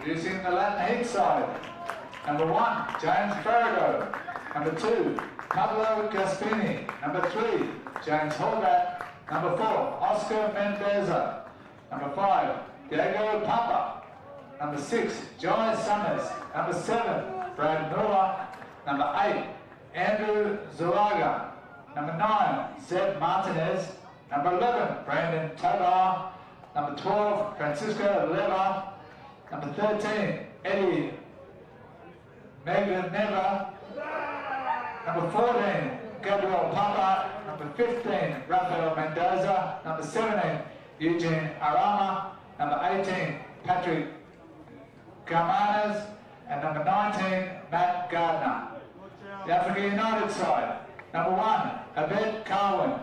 Introducing the Latin Heat side. Number 1, James Farrago. Number 2, Pablo Gaspini. Number 3, James Horvat. Number 4, Oscar Mendoza. Number 5, Diego Papa. Number 6, Joy Summers. Number 7, Brad Muller. Number 8, Andrew Zulaga. Number 9, Seb Martinez. Number 11, Brandon Tobar. Number 12, Francisco Leva. Number 13, Eddie Meganeva. Number 14, Gabriel Papa. Number 15, Rafael Mendoza. Number 17, Eugene Arama. Number 18, Patrick Gamanas. And number 19, Matt Gardner. The Africa United side. Number 1, Abed Carwin.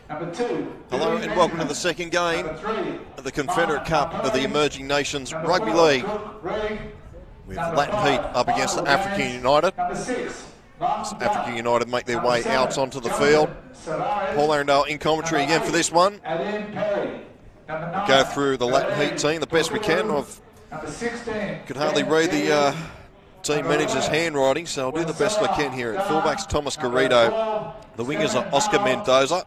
Number 2. Hello and welcome to the second game of the Confederate Cup of the Emerging Nations Rugby League, with Latin Heat up against the African United. As African United make their way out onto the field. Paul Arundel in commentary again for this one. We'll go through the Latin Heat team the best we can. Could hardly read the team manager's handwriting, so I'll do the best I can here. At fullbacks, Thomas Garrido. The wingers are Oscar Mendoza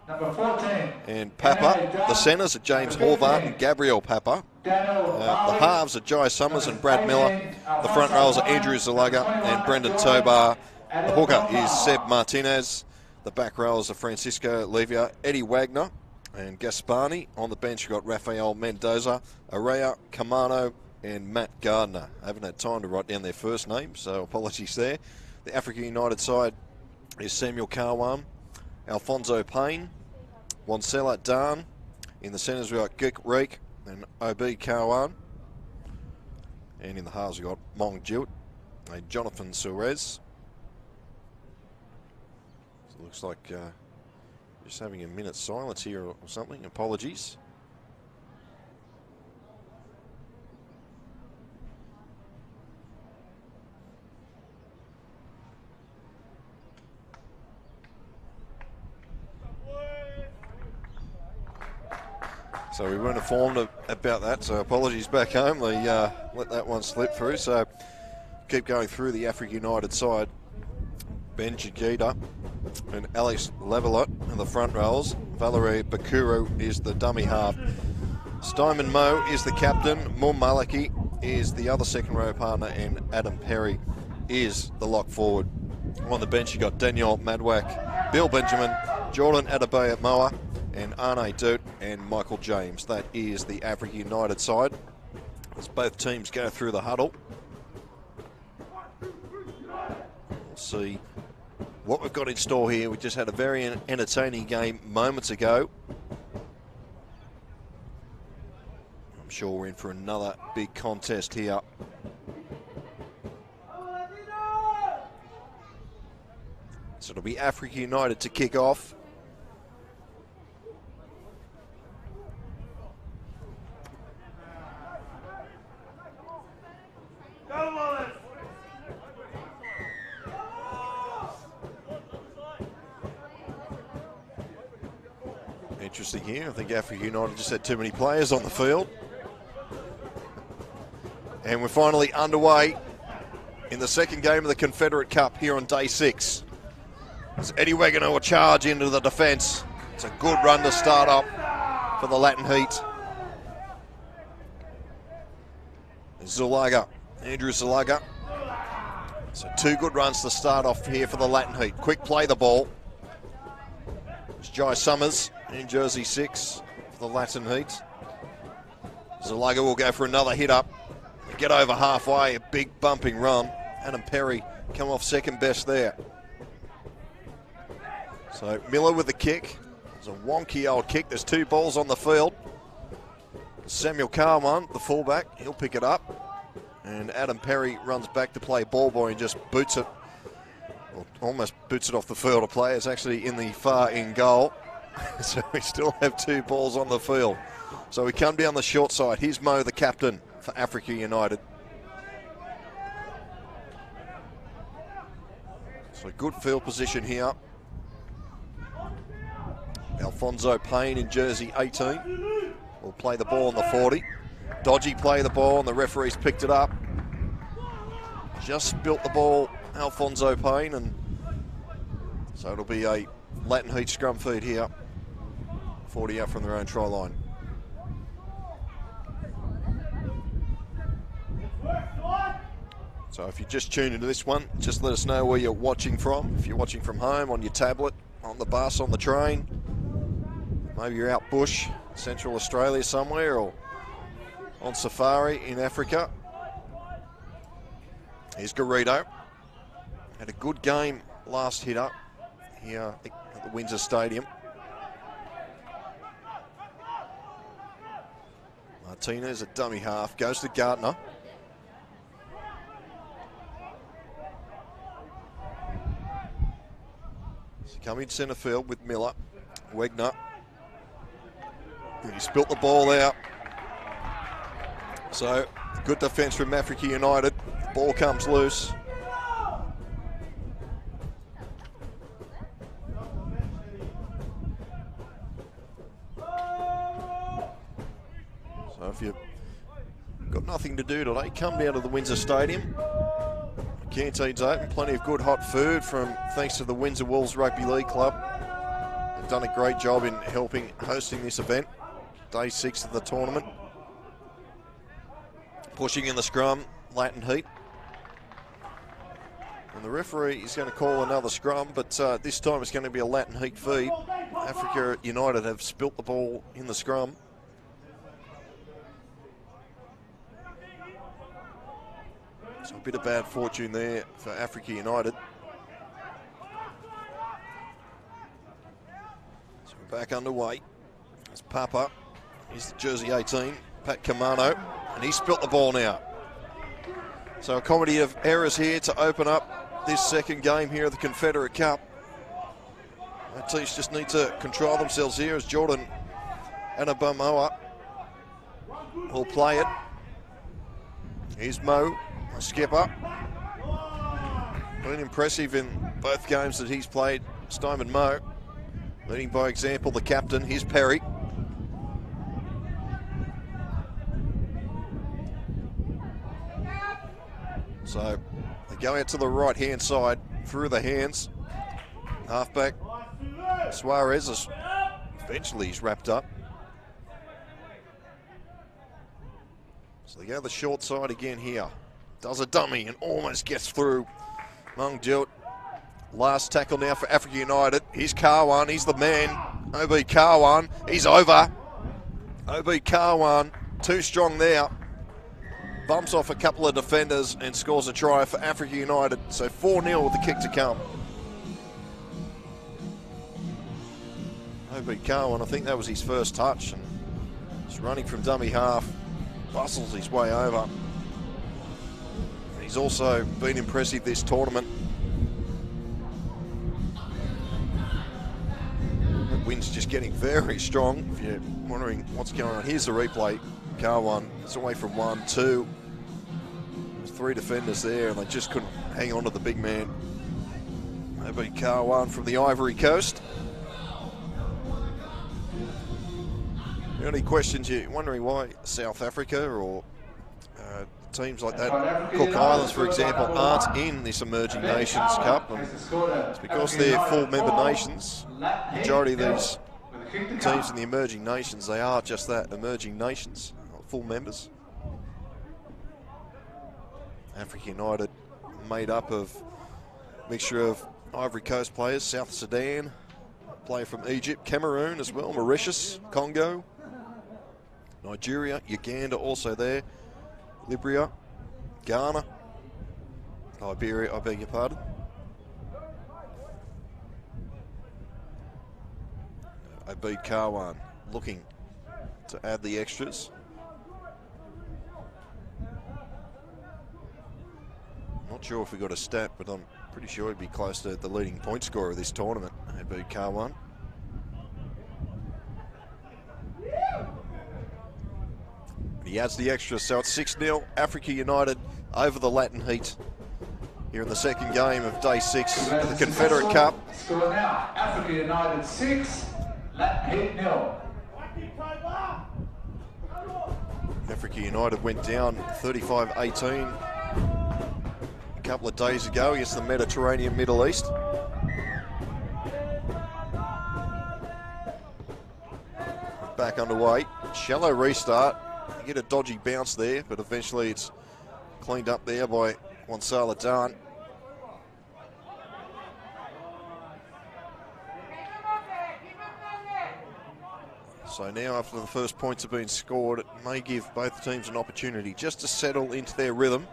and Papa. The centres are James Horvath and Gabriel Papa. The halves are Jai Summers and Brad Miller. The front rows are Andrew Zalaga and Brendan Tobar. The hooker is Seb Martinez. The back rows are Francisco Levia, Eddie Wagner and Gaspani. On the bench, you've got Rafael Mendoza, Araya Camano and Matt Gardner. I haven't had time to write down their first names, so apologies there. The Africa United side is Samuel Karwan, Alfonso Payne, Wansela Dan. In the centres, we've got Gik Reek and Obi Karwan. And in the halves, we've got Mong Jilt and Jonathan Suarez. So it looks like just having a minute's silence here or something. Apologies. So we weren't informed about that, so apologies back home. They let that one slip through. So keep going through the Africa United side. Ben Jagita and Alex Levelot in the front rows. Valerie Bakuru is the dummy half. Steinman Mo is the captain. Mum Malaki is the other second row partner, and Adam Perry is the lock forward. On the bench, you got Daniel Madwak, Bill Benjamin, Jordan Adebayo Moa, and Arne Durt and Michael James. That is the Africa United side as both teams go through the huddle. We'll see what we've got in store here. We just had a very entertaining game moments ago. I'm sure we're in for another big contest here. So it'll be Africa United to kick off. Interesting here. I think Africa United just had too many players on the field. And we're finally underway in the second game of the Confederate Cup here on day 6. As Eddie Wegener will charge into the defence. It's a good run to start up for the Latin heat. Zulaga, Andrew Zulaga. So 2 good runs to start off here for the Latin heat. Quick play the ball. It's Jai Summers in jersey 6 for the Latin heat. Zulaga will go for another hit up. Get over halfway, a big bumping run. Adam Perry come off second best there. So Miller with the kick. It's a wonky old kick. There's 2 balls on the field. Samuel Carwan, the fullback, he'll pick it up. And Adam Perry runs back to play ball boy and just boots it, or almost boots it off the field. A player is actually in the far in goal. So we still have 2 balls on the field. So we come down the short side. Here's Mo, the captain for Africa United. So good field position here. Alfonso Payne in jersey 18 will play the ball on the 40. Dodgy play the ball and the referee's picked it up. Just spilt the ball, Alfonso Payne, and so it'll be a Latin heat scrum feed here. 40 out from their own try line. So if you just tuned into this one, just let us know where you're watching from. If you're watching from home, on your tablet, on the bus, on the train, maybe you're out bush, Central Australia somewhere, or on safari in Africa. Here's Garrido. Had a good game last hit up here at the Windsor Stadium. Martinez, a dummy half, goes to Gardner. Coming centre field with Miller. Wegener. He spilt the ball out. So, good defence from Africa United. The ball comes loose. So if you've got nothing to do today, come down to the Windsor Stadium. Canteen's open, plenty of good hot food thanks to the Windsor Wolves Rugby League Club. They've done a great job in hosting this event. Day 6 of the tournament. Pushing in the scrum, Latin heat. And the referee is going to call another scrum, but this time it's going to be a Latin heat feed. Africa United have spilt the ball in the scrum. So a bit of bad fortune there for Africa United. So we're back underway. It's Papa. He's the jersey 18, Pat Kamano, and he spilt the ball now. So a comedy of errors here to open up this second game here of the Confederate Cup. Our teams just need to control themselves here as Jordan Anabamoa will play it. Here's Mo. Skipper. Been impressive in both games that he's played, Steinman Mo. Leading by example, the captain. Here's Perry. So they go out to the right-hand side, through the hands. Halfback Suarez is eventually he's wrapped up. So they go the short side again here. Does a dummy and almost gets through. Mung Jilt. Last tackle now for Africa United. Here's Carwan, he's the man. OB Carwan, he's over. OB Carwan, too strong there. Bumps off a couple of defenders and scores a try for Africa United. So 4-0 with the kick to come. OB Carwan, I think that was his first touch. And he's running from dummy half. Bustles his way over. He's also been impressive this tournament. The wind's just getting very strong. If you're wondering what's going on, here's the replay. Carwan, it's away from 1, 2. There's 3 defenders there, and they just couldn't hang on to the big man. Maybe Carwan from the Ivory Coast. Any questions? You're wondering why South Africa or teams like that, Cook Islands, for example, aren't in this Emerging Nations Cup. And it's because they're full member nations. The majority of these teams in the Emerging Nations, they are just that, emerging nations, full members. Africa United made up of a mixture of Ivory Coast players, South Sudan, player from Egypt, Cameroon as well, Mauritius, Congo, Nigeria, Uganda also there, Libya, Ghana, Liberia, I beg your pardon. Abid Karwan looking to add the extras. Not sure if we got a stat, but I'm pretty sure he'd be close to the leading point scorer of this tournament, Abid Karwan. He adds the extra, so it's 6-0. Africa United over the Latin Heat here in the second game of day 6 of the Confederate Cup. Score now, Africa United 6, Latin Heat 0. Africa United went down 35-18 a couple of days ago against the Mediterranean Middle East. Back underway, shallow restart. You get a dodgy bounce there, but eventually it's cleaned up there by Wansala Dan. So now after the first points have been scored, it may give both teams an opportunity just to settle into their rhythm.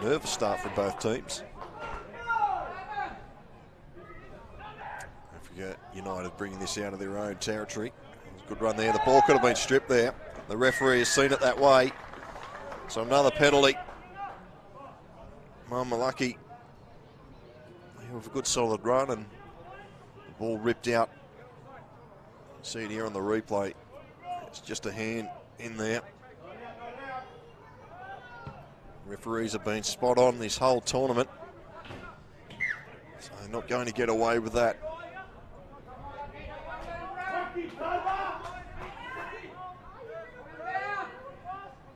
Nervous start for both teams. Africa United bringing this out of their own territory. Good run there. The ball could have been stripped there. The referee has seen it that way. So another penalty. Malaki with a good solid run and the ball ripped out. See it here on the replay. It's just a hand in there. Referees have been spot on this whole tournament. So they're not going to get away with that.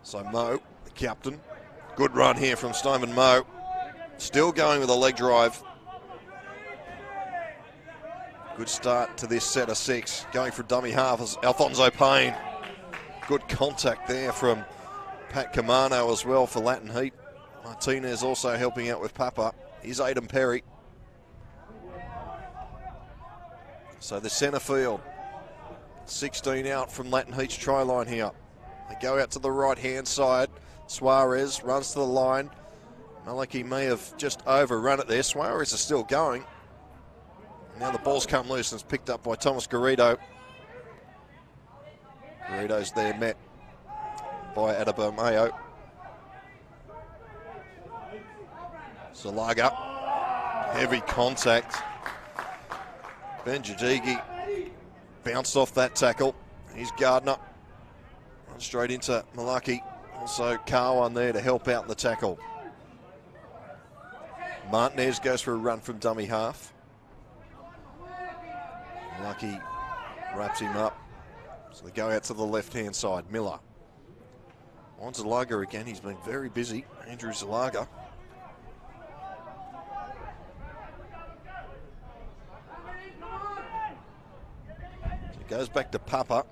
So Mo, the captain, good run here from Stoneman Mo. Still going with a leg drive. Good start to this set of 6. Going for dummy half is Alfonso Payne. Good contact there from Pat Camano as well for Latin Heat. Martinez also helping out with Papa. Here's Aidan Perry. So the centre field, 16 out from Latin Heat's try line here. They go out to the right-hand side. Suarez runs to the line. Malaki may have just overrun it there. Suarez is still going. Now the ball's come loose and it's picked up by Thomas Garrido. Garrido's there met by Adebayo. Zalaga, heavy contact. Ben Jadigi bounced off that tackle. Here's Gardner. Straight into Malaki. Also Karwan there to help out in the tackle. Martinez goes for a run from dummy half. Malaki wraps him up. So they go out to the left-hand side. Miller. On Zalaga again. He's been very busy. Andrew Zalaga. So it goes back to Papa.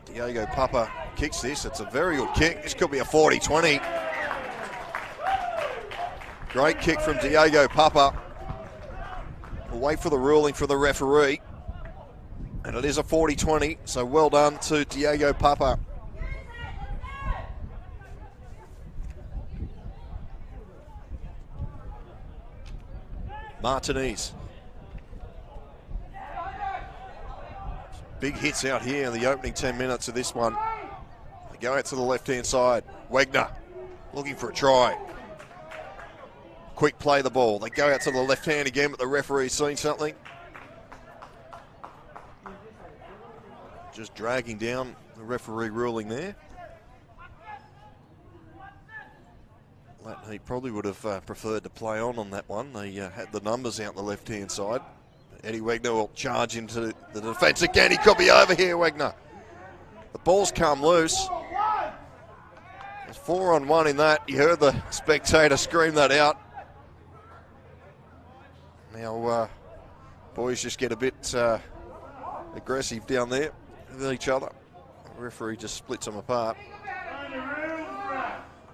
Diego Papa kicks this. It's a very good kick. This could be a 40-20. Great kick from Diego Papa. We'll wait for the ruling for the referee. And it is a 40-20, so well done to Diego Papa. Martinez. Big hits out here in the opening 10 minutes of this one. They go out to the left-hand side. Wagner looking for a try. Quick play the ball. They go out to the left hand again, but the referee's seen something. Just dragging down the referee ruling there. Latin Heat probably would have preferred to play on that one. They had the numbers out the left-hand side. Eddie Wagner will charge into the defence again. He could be over here, Wagner. The ball's come loose. There's 4-on-1 in that. You heard the spectator scream that out. Now, boys just get a bit aggressive down there with each other. The referee just splits them apart.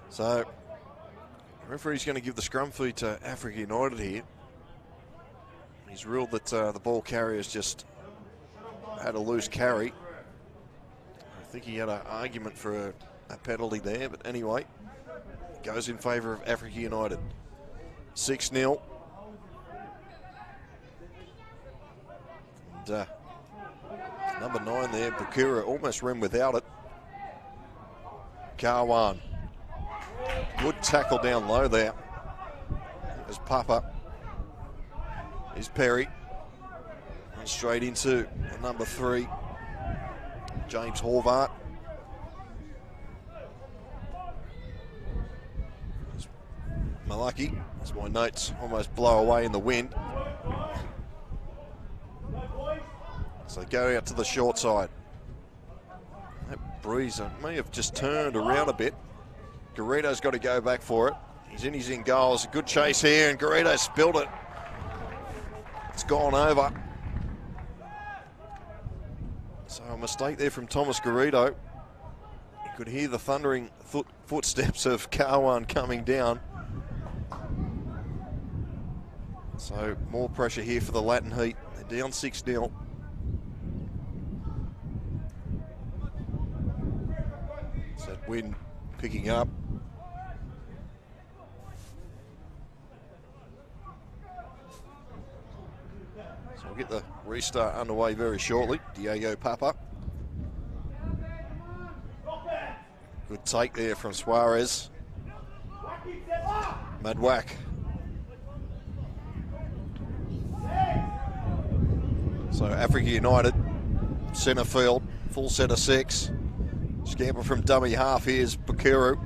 So, the referee's going to give the scrum feed to Africa United here. He's ruled that the ball carrier's just had a loose carry. I think he had an argument for a penalty there, but anyway, it goes in favour of Africa United. 6-0. And, number 9 there, Bukura, almost ran without it. Karwan. Good tackle down low there. There's Papa. Here's Perry. And straight into number 3, James Horvath. There's Malaki. As my notes almost blow away in the wind. So go out to the short side. That breeze may have just turned around a bit. Garrido's got to go back for it. He's in goals. A good chase here, and Garrido spilled it. It's gone over. So a mistake there from Thomas Garrido. You could hear the thundering footsteps of Karwan coming down. So more pressure here for the Latin Heat. They're down 6-0. So that wind picking up. So we'll get the restart underway very shortly. Diego Papa. Good take there from Suarez. Madwak. So Africa United, centre field, full set of 6. Scamper from dummy half. Here's Bukuru.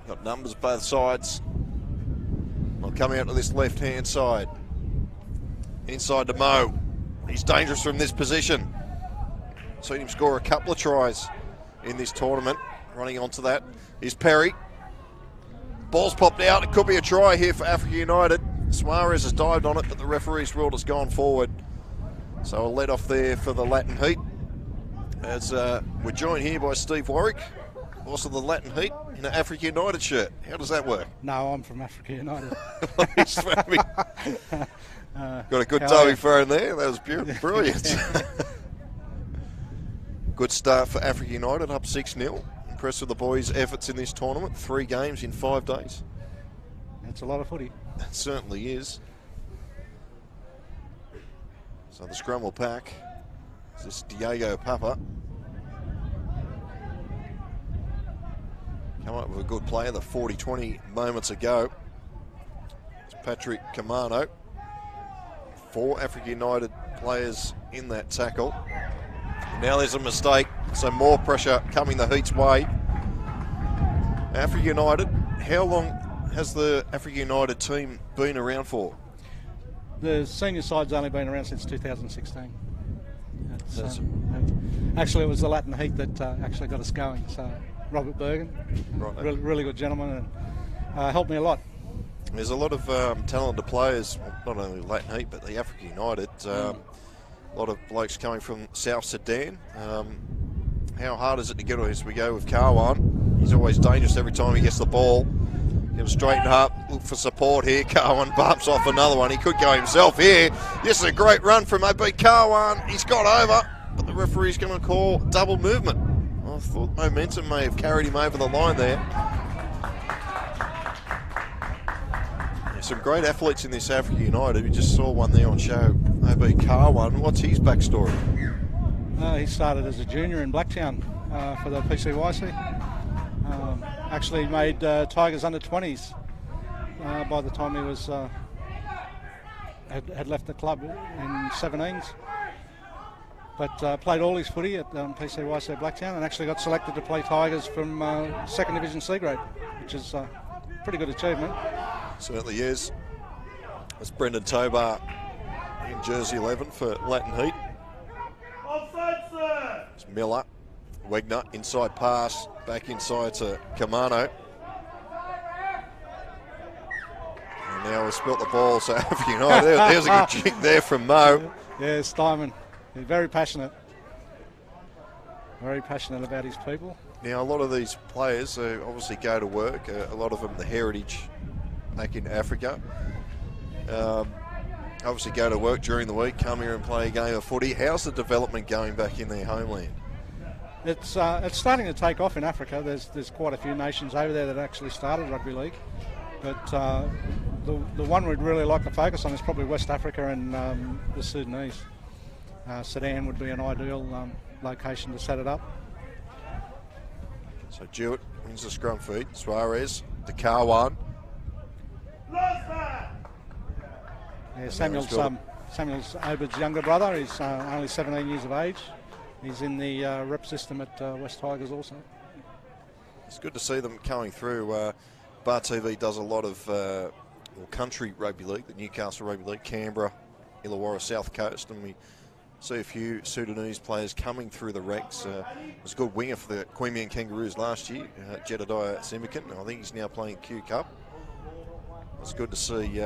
Got numbers both sides. I'll come out to this left-hand side. Inside to Mo. He's dangerous from this position. Seen him score a couple of tries in this tournament. Running onto that is Perry. Ball's popped out. It could be a try here for Africa United. Suarez has dived on it, but the referee's ruled it's gone forward. So a let off there for the Latin Heat. As we're joined here by Steve Warwick, also the Latin Heat, in an Africa United shirt. How does that work? No, I'm from Africa United. Got a good dummy phone there. That was brilliant. Good start for Africa United, up 6-0. Impressed with the boys' efforts in this tournament. 3 games in 5 days. That's a lot of footy. It certainly is. So the scrum will pack. This is Diego Papa. Come up with a good play, the 40-20 moments ago. It's Patrick Camano. 4 Africa United players in that tackle. Now there's a mistake, so more pressure coming the Heat's way. Africa United, how long has the Africa United team been around for? The senior side's only been around since 2016. Actually, it was the Latin Heat that actually got us going. So Robert Bergen, right. really good gentleman, and helped me a lot. There's a lot of talented players, not only Latin Heat, but the Africa United. A lot of blokes coming from South Sudan. How hard is it to get on as we go with Karwan? He's always dangerous every time he gets the ball. Get him straightened up, look for support here. Karwan bumps off another one. He could go himself here. This is a great run from AB Karwan. He's got over, but the referee's going to call double movement. I thought momentum may have carried him over the line there. There's some great athletes in this Africa United. We just saw one there on show. AB Karwan. What's his backstory? He started as a junior in Blacktown for the PCYC. Actually made Tigers under 20s by the time he was had left the club in 17s. But played all his footy at PCYC Blacktown and actually got selected to play Tigers from 2nd Division C grade, which is a pretty good achievement. Certainly is. It's Brendan Tobar in jersey 11 for Latin Heat. Offside, sir. It's Miller. Wegner, inside pass, back inside to Kamano. And now we've spilt the ball, so African United. There's a good kick there from Mo. Yeah, Steinman. He's very passionate. Very passionate about his people. Now, a lot of these players obviously go to work. A lot of them, the heritage back in Africa. Obviously go to work during the week, come here and play a game of footy. How's the development going back in their homeland? It's starting to take off in Africa. There's quite a few nations over there that actually started rugby league. But the one we'd really like to focus on is probably West Africa and the Sudanese. Sudan would be an ideal location to set it up. So Jewett wins the scrum feed. Suarez, the Karwan. Yeah, Samuel's Obed's younger brother. He's only 17 years of age. He's in the rep system at West Tigers also. It's good to see them coming through. Bar TV does a lot of country rugby league, the Newcastle Rugby League, Canberra, Illawarra, South Coast, and we see a few Sudanese players coming through the ranks. Was a good winger for the Queanbeyan Kangaroos last year, Jedediah Simikin. I think he's now playing Q Cup. It's good to see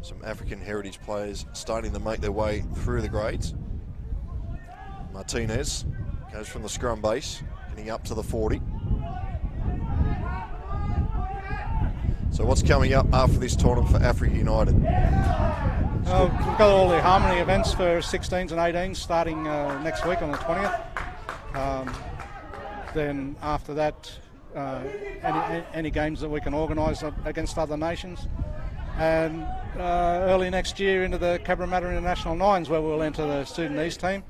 some African heritage players starting to make their way through the grades. Martinez goes from the scrum base, getting up to the 40. So what's coming up after this tournament for Africa United? We've got all the Harmony events for 16s and 18s starting next week on the 20th. Then after that, any games that we can organise against other nations. And early next year into the Cabramatta International Nines, where we'll enter the Sudanese team,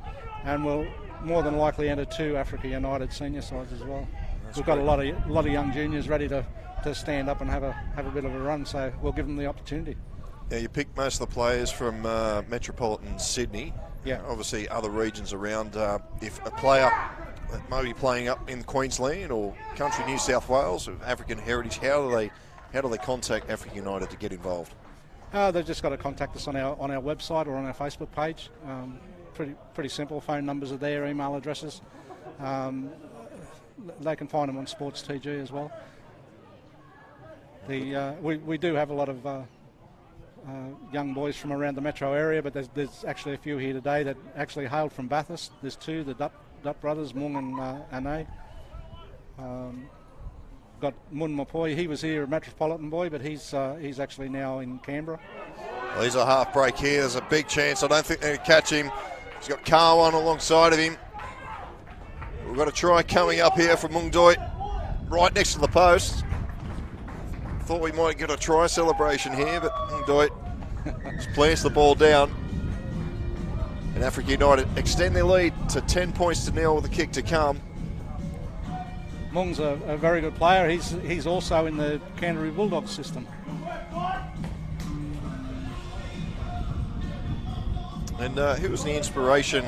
and we'll more than likely enter 2 Africa United senior sides as well. We've got a lot of young juniors ready to stand up and have a bit of a run, so we'll give them the opportunity. Now, you picked most of the players from metropolitan Sydney. Yeah. Obviously, other regions around. If a player that may be playing up in Queensland or country New South Wales of African heritage, how do they contact Africa United to get involved? They've just got to contact us on our website or on our Facebook page. Pretty simple. Phone numbers are there, email addresses. They can find them on Sports TG as well. We do have a lot of young boys from around the metro area, but there's actually a few here today that actually hailed from Bathurst. There's 2, the Dutt brothers, Mung and Ane. Got Mun Mapoi. He was here, a Metropolitan boy, but he's actually now in Canberra. Well, he's a half break here. There's a big chance. I don't think they're going to catch him. He's got Karwan alongside of him. We've got a try coming up here from Mung Doit, right next to the post. Thought we might get a try celebration here, but Mung Doit just plants the ball down. And Africa United extend their lead to 10 points to nil with a kick to come. Mung's a very good player. He's also in the Canterbury Bulldogs system. And who was the inspiration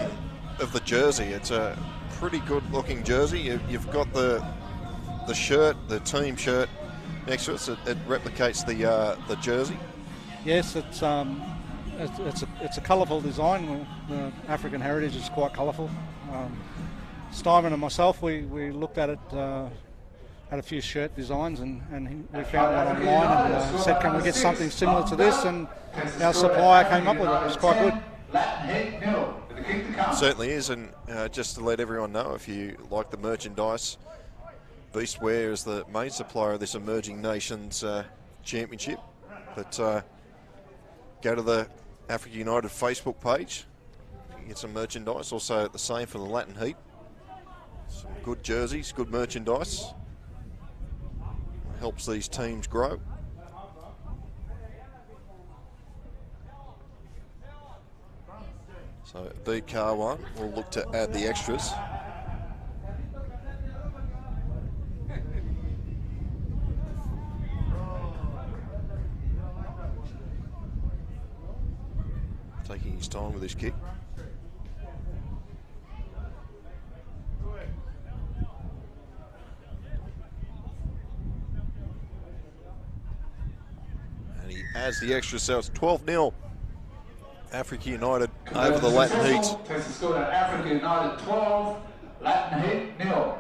of the jersey? It's a pretty good looking jersey. You've got the shirt, the team shirt next to it, so it replicates the jersey. Yes, it's a colourful design. The African heritage is quite colourful. Steinman and myself, we looked at it, had a few shirt designs, and we found one online and said, can we get something similar to this? And our supplier came up with it. It was quite good. It certainly is, and just to let everyone know, if you like the merchandise, Beastwear is the main supplier of this Emerging Nations Championship. But go to the Africa United Facebook page, you can get some merchandise. Also the same for the Latin Heat. Some good jerseys, good merchandise. Helps these teams grow. So beat Karwan, we'll look to add the extras. Taking his time with his kick. And he adds the extra, so it's 12-0. Africa United over the Latin Heat. Texas scored at Africa United 12, Latin Heat, nil.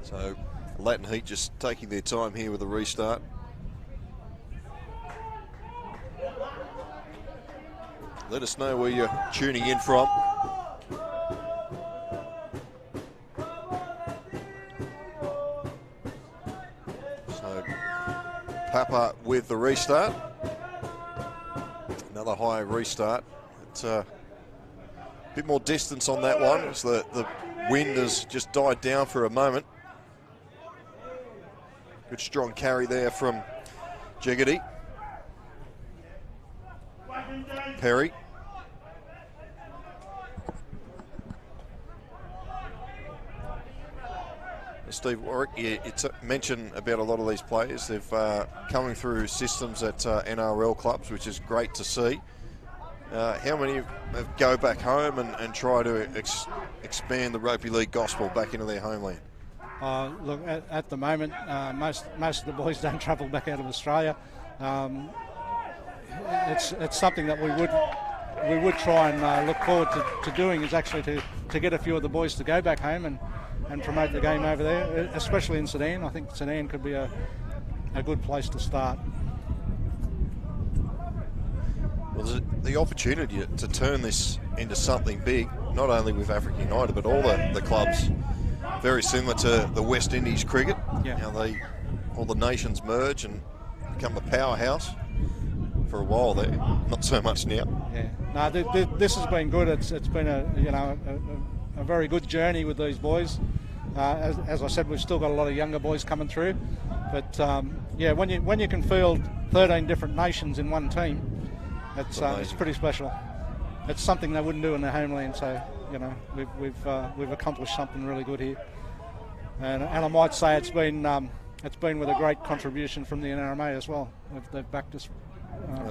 So Latin Heat just taking their time here with the restart. Let us know where you're tuning in from. So Papa with the restart. Another high restart. It's a bit more distance on that one as the wind has just died down for a moment. Good strong carry there from Jiggity. Perry. Steve Warwick, you mentioned about a lot of these players. They've coming through systems at NRL clubs, which is great to see. How many go back home and try to expand the rugby league gospel back into their homeland? Look, at the moment, most of the boys don't travel back out of Australia. It's something that we would try and look forward to doing, is actually to get a few of the boys to go back home and promote the game over there, especially in Sudan. I think Sudan could be a good place to start. Well, there's the opportunity to turn this into something big, not only with Africa United, but all the clubs, very similar to the West Indies cricket. Yeah. All the nations merge and become a powerhouse. For a while there, not so much now. Yeah, no, this has been good. It's been a very good journey with these boys. As I said, we've still got a lot of younger boys coming through, but yeah, when you can field 13 different nations in one team, it's pretty special. It's something they wouldn't do in their homeland. So we've accomplished something really good here, and I might say it's been with a great contribution from the NRMA as well. They've backed us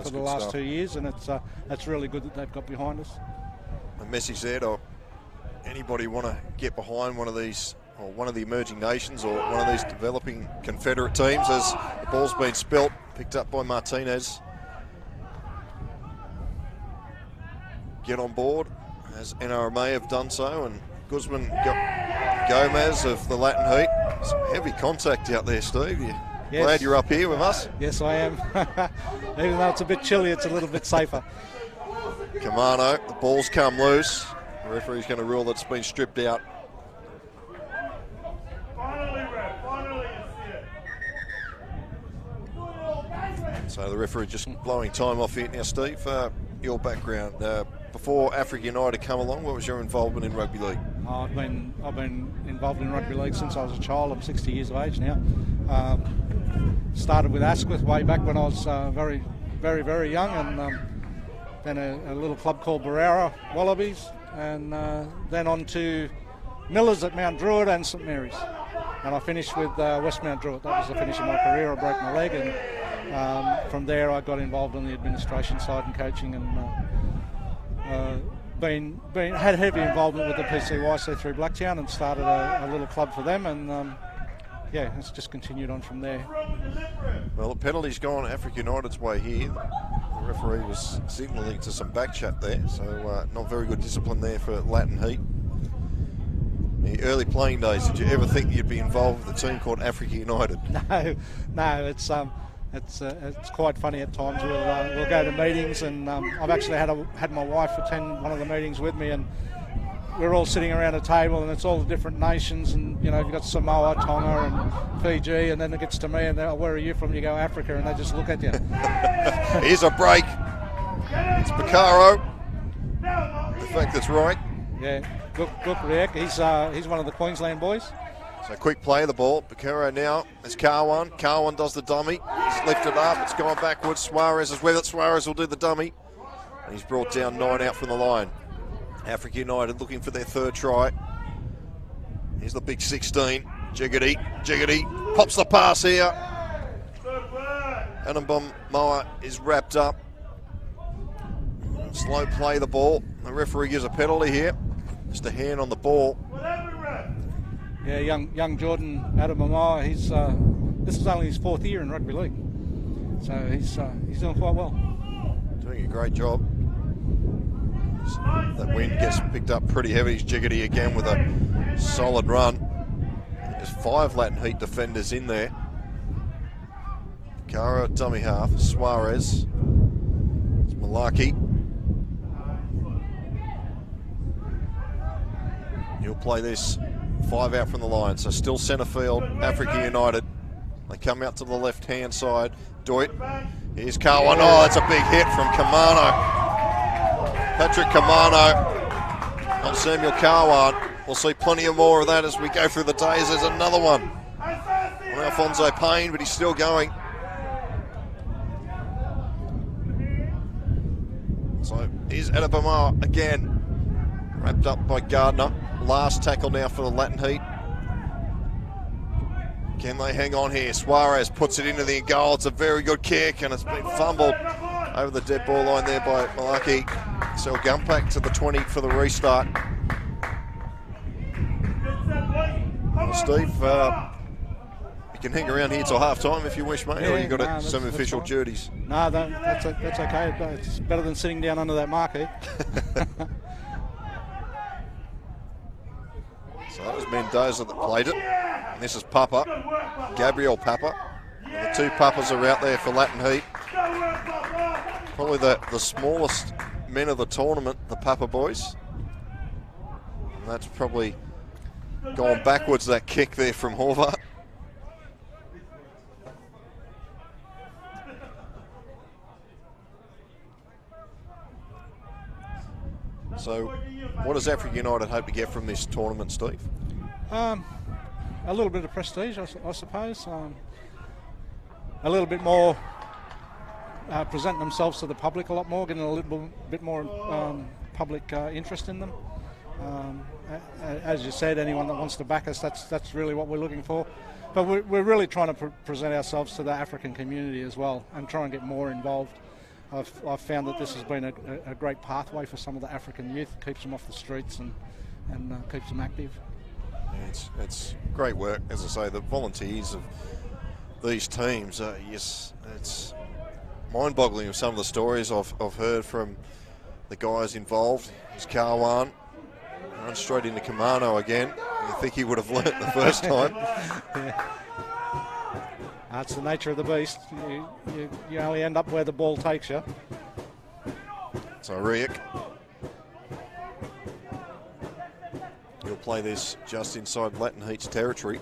for the last stuff. 2 years, and it's really good that they've got behind us. A message there to anybody want to get behind one of these, or one of the emerging nations, or one of these developing Confederate teams, as the ball's been spilt, picked up by Martinez. Get on board, as NRMA have done so, and Guzman Gomez of the Latin Heat. Some heavy contact out there, Steve. Yes. Glad you're up here with us. Yes, I am. Even though it's a bit chilly, it's a little bit safer. Kamano, the ball's come loose. The referee's going to rule that it's been stripped out. So the referee just blowing time off here. Now, Steve, your background. Before Africa United come along, what was your involvement in rugby league? I've been involved in rugby league since I was a child. I'm 60 years of age now. Started with Asquith way back when I was very, very, very young, and then a little club called Barara Wallabies, and then on to Millers at Mount Druitt and St Mary's. And I finished with West Mount Druitt. That was the finish of my career. I broke my leg, and from there I got involved on the administration side and coaching, and had heavy involvement with the PCYC through Blacktown, and started a little club for them, and yeah, it's just continued on from there. Well, the penalty's gone Africa United's way here. The referee was signalling to some back chat there, so not very good discipline there for Latin Heat. In the early playing days, did you ever think you'd be involved with a team called Africa United? No, it's quite funny at times. We'll go to meetings, and I've actually had my wife attend one of the meetings with me, and we're all sitting around a table, and it's all the different nations, and you've got Samoa, Tonga, and Fiji, and then it gets to me, and they're, oh, where are you from? You go, Africa, and they just look at you. Here's a break. It's Picaro. I think that's right. Yeah, look, Rick. He's one of the Queensland boys. So quick play of the ball. Picaro now. There's Carwan. Carwan does the dummy. He's lifted up. It's gone backwards. Suarez is with it. Suarez will do the dummy. And he's brought down 9 out from the line. Africa United looking for their third try. Here's the big 16. Jiggity pops the pass here. Annabom Moa is wrapped up. Slow play the ball. The referee gives a penalty here. Just a hand on the ball. Yeah, young Jordan Adamamoa. This is only his 4th year in rugby league, so he's doing quite well. Doing a great job. That wind gets picked up pretty heavy. He's Jiggity again with a solid run. There's 5 Latin Heat defenders in there. Cara, dummy half. Suarez. It's Malaki. He'll play this 5 out from the line. So still centre field, Africa United. They come out to the left-hand side. Doit. Here's Carwan. Oh, that's a big hit from Kamano. Patrick Kamano on Samuel Carwan. We'll see plenty of more of that as we go through the days. There's another one on Alfonso Payne, but he's still going. So here's Adabama again, wrapped up by Gardner. Last tackle now for the Latin Heat. Can they hang on here? Suarez puts it into the goal. It's a very good kick, and it's been fumbled over the dead ball line there by Malaki. So Gumpak to the 20 for the restart. Well, Steve, you can hang around here till half-time if you wish, mate, or you've got some official duties. No, that's okay. It's better than sitting down under that marquee. So that was Mendoza that played it. And this is Papa, Gabriel Papa. And the 2 Papas are out there for Latin Heat. Probably the smallest men of the tournament, the Papa boys. And that's probably gone backwards, that kick there from Horvath. So, what does Africa United hope to get from this tournament, Steve? A little bit of prestige, I suppose. A little bit more presenting themselves to the public a lot more, getting a little bit more public interest in them. As you said, anyone that wants to back us, that's really what we're looking for. But we're really trying to present ourselves to the African community as well and try and get more involved. I've found that this has been a great pathway for some of the African youth. Keeps them off the streets and keeps them active. Yeah, it's great work. As I say, the volunteers of these teams, yes, it's mind-boggling of some of the stories I've heard from the guys involved. Here's Carwan, runs straight into Kamano again. You think he would have learnt the first time. Yeah. That's the nature of the beast. You only end up where the ball takes you. So Riek. He'll play this just inside Latin Heat's territory.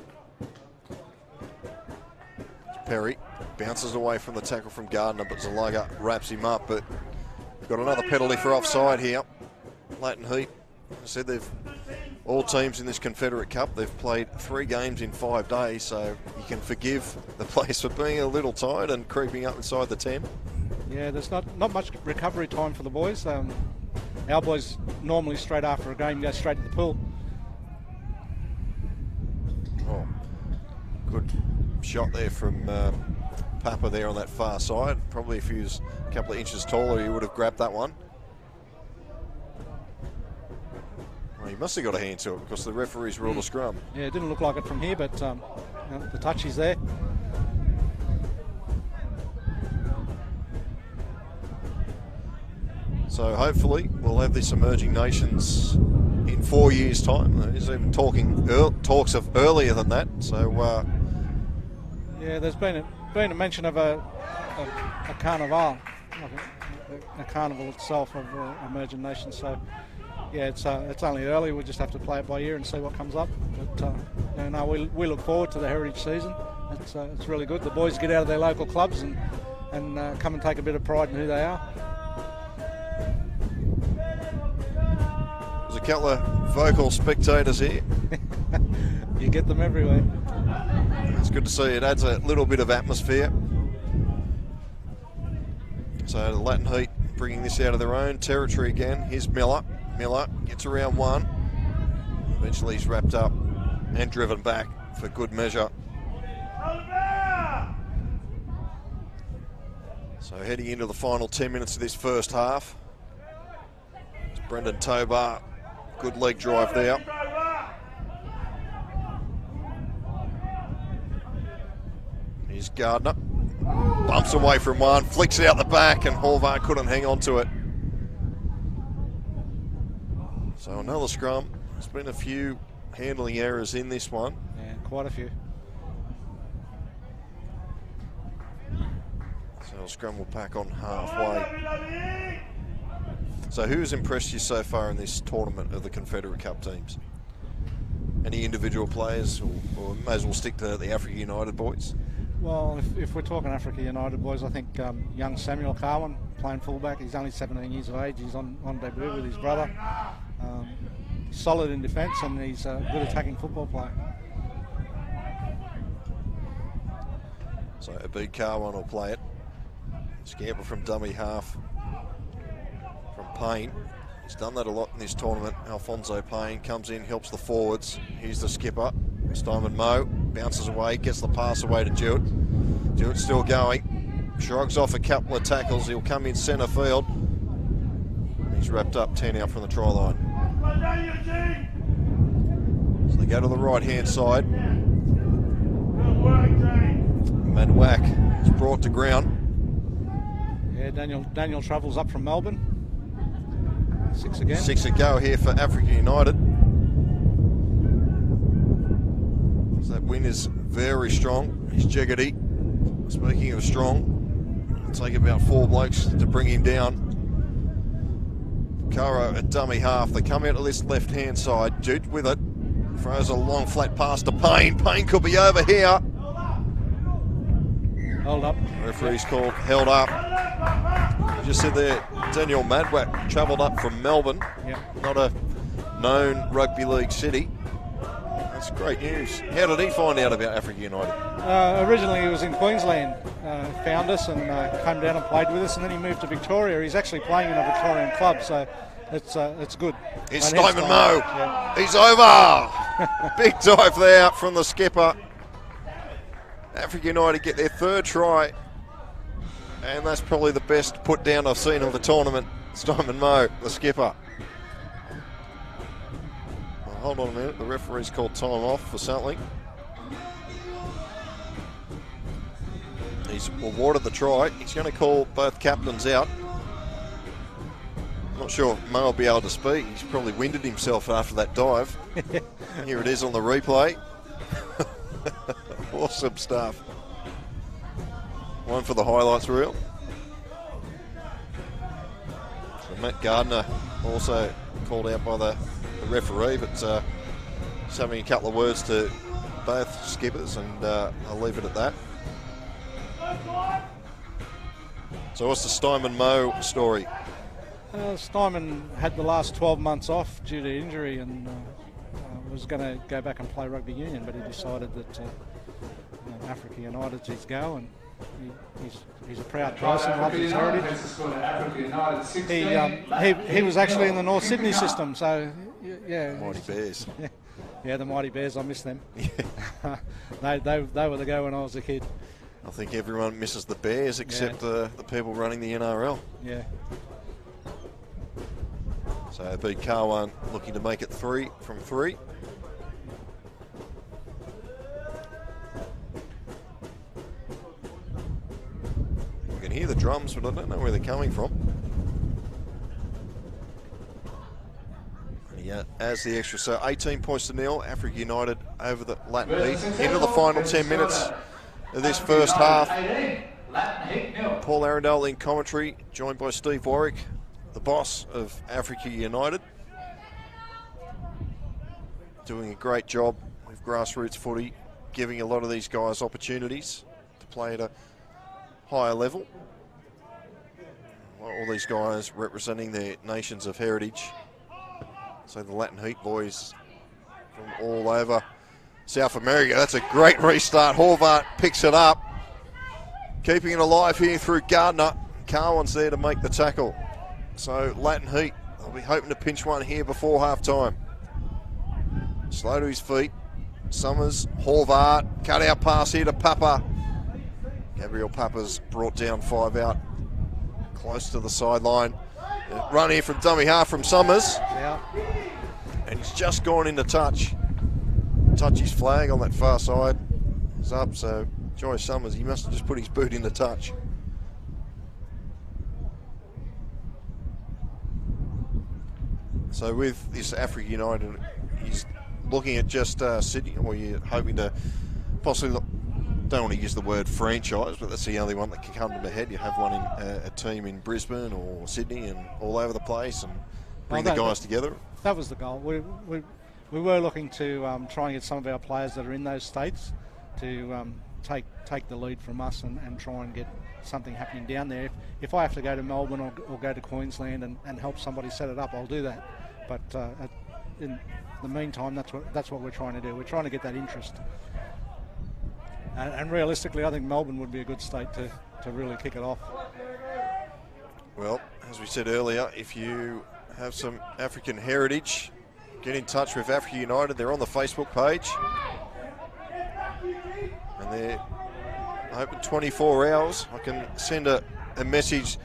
Perry bounces away from the tackle from Gardner, but Zalaga wraps him up. But we've got another penalty for offside here. Latin Heat, as I said, all teams in this Confederate Cup, they've played 3 games in 5 days, so you can forgive the place for being a little tired and creeping up inside the 10. Yeah, there's not much recovery time for the boys. Our boys normally straight after a game go straight to the pool. Oh, good shot there from Papa there on that far side. Probably if he was a couple of inches taller, he would have grabbed that one. Well, he must have got a hand to it because the referee's ruled a scrum. Yeah, it didn't look like it from here, but the touch is there. So hopefully we'll have this Emerging Nations in 4 years' time. There's even talks of earlier than that. So yeah, there's been a mention of a carnival, a carnival itself of Emerging Nations. So yeah, it's only early. We just have to play it by ear and see what comes up. But we look forward to the Heritage season. It's really good. The boys get out of their local clubs and come and take a bit of pride in who they are. There's a couple of vocal spectators here. You get them everywhere. It's good to see. It adds a little bit of atmosphere. So the Latin Heat bringing this out of their own territory again. Here's Miller. Miller gets around one. Eventually he's wrapped up and driven back for good measure. So heading into the final 10 minutes of this first half. It's Brendan Tobar. Good leg drive there. Here's Gardner. Bumps away from one, flicks out the back, and Horvath couldn't hang on to it. So another scrum. There's been a few handling errors in this one. Yeah, quite a few. So scrum will pack on halfway. So who's impressed you so far in this tournament of the Confederate Cup teams? Any individual players, or may as well stick to the Africa United boys? Well, if we're talking Africa United boys, I think young Samuel Carwin playing fullback. He's only 17 years of age. He's on debut with his brother. Solid in defence, and he's a good attacking football player. So Abid Carwin will play it. Scamper from dummy half from Payne. He's done that a lot in this tournament. Alfonso Payne comes in, helps the forwards. Here's the skipper, Steinman Moe, bounces away, gets the pass away to Jewett. Jewett's still going, shrugs off a couple of tackles. He'll come in centre field. He's wrapped up 10 out from the try line. So they go to the right-hand side. Madwack is brought to ground. Yeah, Daniel travels up from Melbourne. 6 again. 6 to go here for Africa United. So that win is very strong. He's Jeggedy. Speaking of strong, it'll take about 4 blokes to bring him down. Caro at dummy half. They come out to this left-hand side. Jude with it. Throws a long flat pass to Payne. Payne could be over here. Hold up. Referee's called held up. You just said there, Daniel Madwack travelled up from Melbourne. Yep. Not a known rugby league city. That's great news. How did he find out about Africa United? Originally he was in Queensland, found us and came down and played with us, and then he moved to Victoria. He's actually playing in a Victorian club, so it's good. Here's Steinman Moe. Yeah. He's over. Big dive there from the skipper. Africa United get their 3rd try, and that's probably the best put down I've seen of the tournament. Steinman Moe, the skipper. Well, hold on a minute, the referee's called time off for something. He's awarded the try. He's going to call both captains out. Not sure if Moe will be able to speak. He's probably winded himself after that dive. Here it is on the replay. Awesome stuff. One for the highlights reel. So Matt Gardner also called out by the referee, but just having a couple of words to both skippers, and I'll leave it at that. So what's the Steinman Moe story? Steinman had the last 12 months off due to injury, and was going to go back and play rugby union, but he decided that Africa United's his go, and he's a proud person, loves his heritage. He was actually in the North Sydney system, so yeah. Mighty Bears. Yeah, the Mighty Bears, I miss them. they were the go when I was a kid. I think everyone misses the Bears except the people running the NRL. Yeah. So beat Carwan looking to make it 3 from 3. You can hear the drums, but I don't know where they're coming from. And yeah, as the extra, so 18 points to 0, Africa United over the Latin Heat. Into the final 10 minutes of this first half. Paul Arundel in commentary, joined by Steve Warwick, the boss of Africa United. Doing a great job with grassroots footy, giving a lot of these guys opportunities to play at a higher level. All these guys representing their nations of heritage. So the Latin Heat boys from all over South America. That's a great restart. Horvath picks it up. Keeping it alive here through Gardner. Carwan's there to make the tackle. So Latin Heat, they'll be hoping to pinch one here before half time. Slow to his feet. Summers, Horvath, cut out pass here to Papa. Gabriel Papa's brought down 5 out. Close to the sideline. Run here from dummy half from Summers. Yeah. And he's just gone into touch. Touch his flag on that far side. It's up, so Joy Summers, he must have just put his boot into touch. So with this Africa United, he's looking at just Sydney, or you're hoping to possibly, don't want to use the word franchise, but that's the only one that can come to my head. You have one in a team in Brisbane or Sydney and all over the place and bring the guys together. That was the goal. We were looking to try and get some of our players that are in those states to take the lead from us and try and get something happening down there. If I have to go to Melbourne or go to Queensland and help somebody set it up, I'll do that. But in the meantime, that's what we're trying to do. We're trying to get that interest. And realistically, I think Melbourne would be a good state to really kick it off. Well, as we said earlier, if you have some African heritage, get in touch with Africa United. They're on the Facebook page. And they're open 24 hours. I can send a message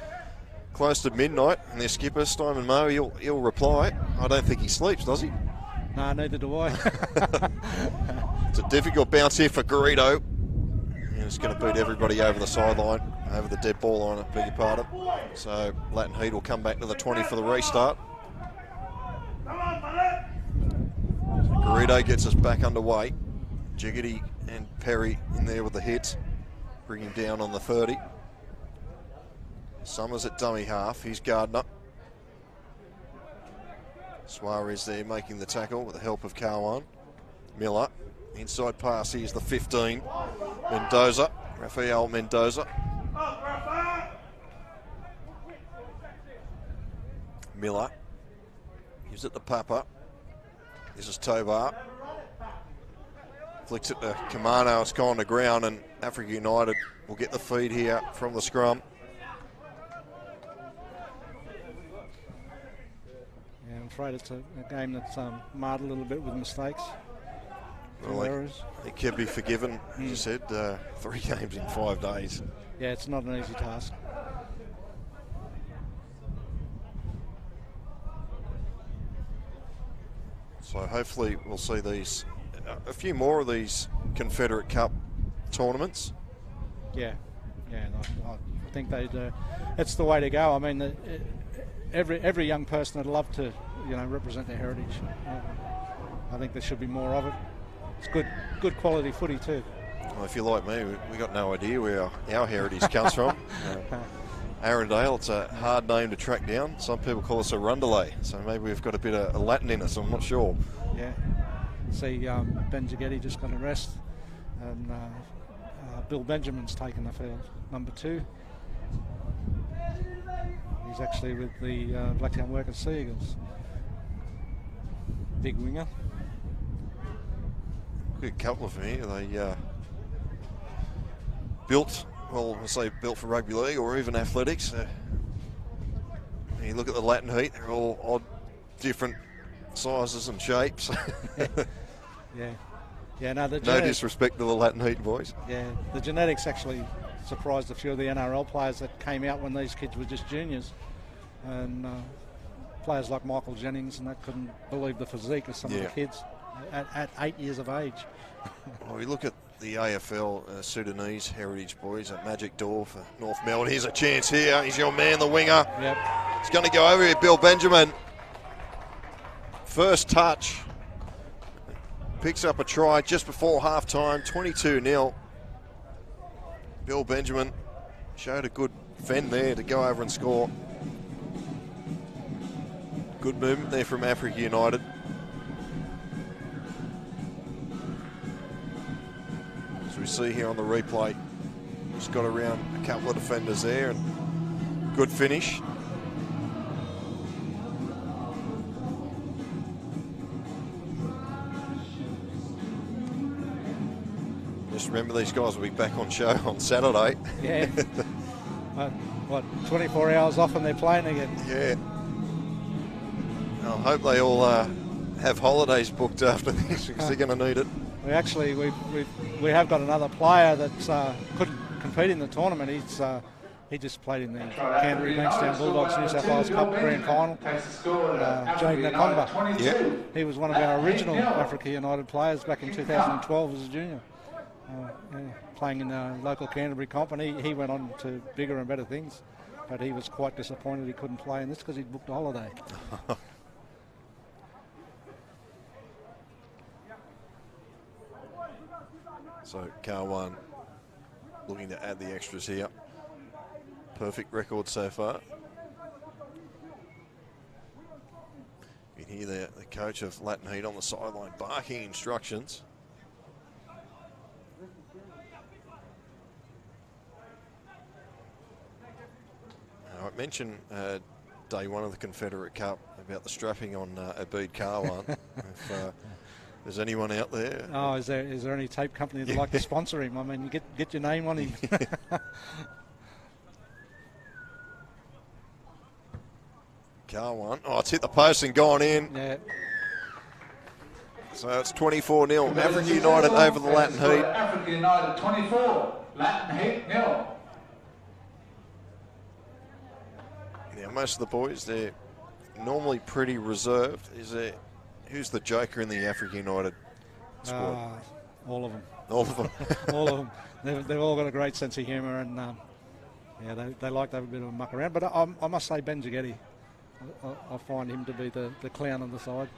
close to midnight, and their skipper, Simon Moe, he'll reply. I don't think he sleeps, does he? No, neither do I. It's a difficult bounce here for Garrido. And it's going to beat everybody over the sideline, over the dead ball line, I beg your pardon. So Latin Heat will come back to the 20 for the restart. So Garrido gets us back underway. Jiggity and Perry in there with the hits, bring him down on the 30. Summers at dummy half, he's Gardner. Suarez there making the tackle with the help of Carwan. Miller, inside pass, here's the 15. Mendoza, Rafael Mendoza. Miller, gives it to Papa. This is Tovar. Flicks it to Kamano, it's gone to ground, and Africa United will get the feed here from the scrum. Yeah, I'm afraid it's a game that's marred a little bit with mistakes. Well, it can be forgiven, as you said, 3 games in 5 days. Yeah, it's not an easy task. So hopefully we'll see these, a few more of these Confederate Cup tournaments. Yeah, I think it's the way to go. I mean, every young person would love to, represent their heritage. I think there should be more of it. It's good quality footy too. Well, if you're like me, we got no idea where our heritage comes from. Arundel, it's a hard name to track down. Some people call us a Rundelay, so maybe we've got a bit of Latin in us, I'm not sure. Yeah. See, Ben Jagetti just got a rest, and Bill Benjamin's taken the field, number 2. He's actually with the Blacktown Workers Sea Eagles. Big winger. Good couple of them here. They built, well, we'll say built for rugby league or even athletics. You look at the Latin Heat, they're all odd, different sizes and shapes. Yeah, no disrespect to the Latin Heat boys. Yeah, the genetics actually surprised a few of the NRL players that came out when these kids were just juniors. And players like Michael Jennings and that couldn't believe the physique of some of the kids at 8 years of age. Well, we look at the AFL Sudanese heritage boys at Magic Door for North Melbourne. Here's a chance here. He's your man, the winger. Yep. He's going to go over here, Bill Benjamin. First touch. Picks up a try just before half-time, 22-0. Bill Benjamin showed a good fend there to go over and score. Good movement there from Africa United. As we see here on the replay, just got around a couple of defenders there and good finish. Just remember, these guys will be back on show on Saturday. Yeah. What, 24 hours off and they're playing again? Yeah. I hope they all have holidays booked after this because they're going to need it. We have got another player that couldn't compete in the tournament. He just played in the Canterbury Bankstown Bulldogs New South Wales Cup Grand Final. Jaden Akomba. Yeah. He was one of our original Africa United players back in 2012 as a junior. Playing in a local Canterbury comp, and he went on to bigger and better things. But he was quite disappointed he couldn't play in this because he'd booked a holiday. So car one looking to add the extras here. Perfect record so far. You can hear the coach of Latin Heat on the sideline barking instructions. Now, I mentioned day one of the Confederate Cup about the strapping on Abid Karwan. If there's anyone out there. Oh, is there any tape company that'd like to sponsor him? I mean, you get your name on him. Karwan. Oh, it's hit the post and gone in. Yeah. So it's 24-0. Africa United over the Latin Heat. Africa United 24, Latin Heat 0. Now, most of the boys, they're normally pretty reserved. Who's the joker in the Africa United squad? All of them. All of them. All of them. They've all got a great sense of humour, and they like to have a bit of a muck around. But I must say, Ben Jagetti, I find him to be the clown on the side.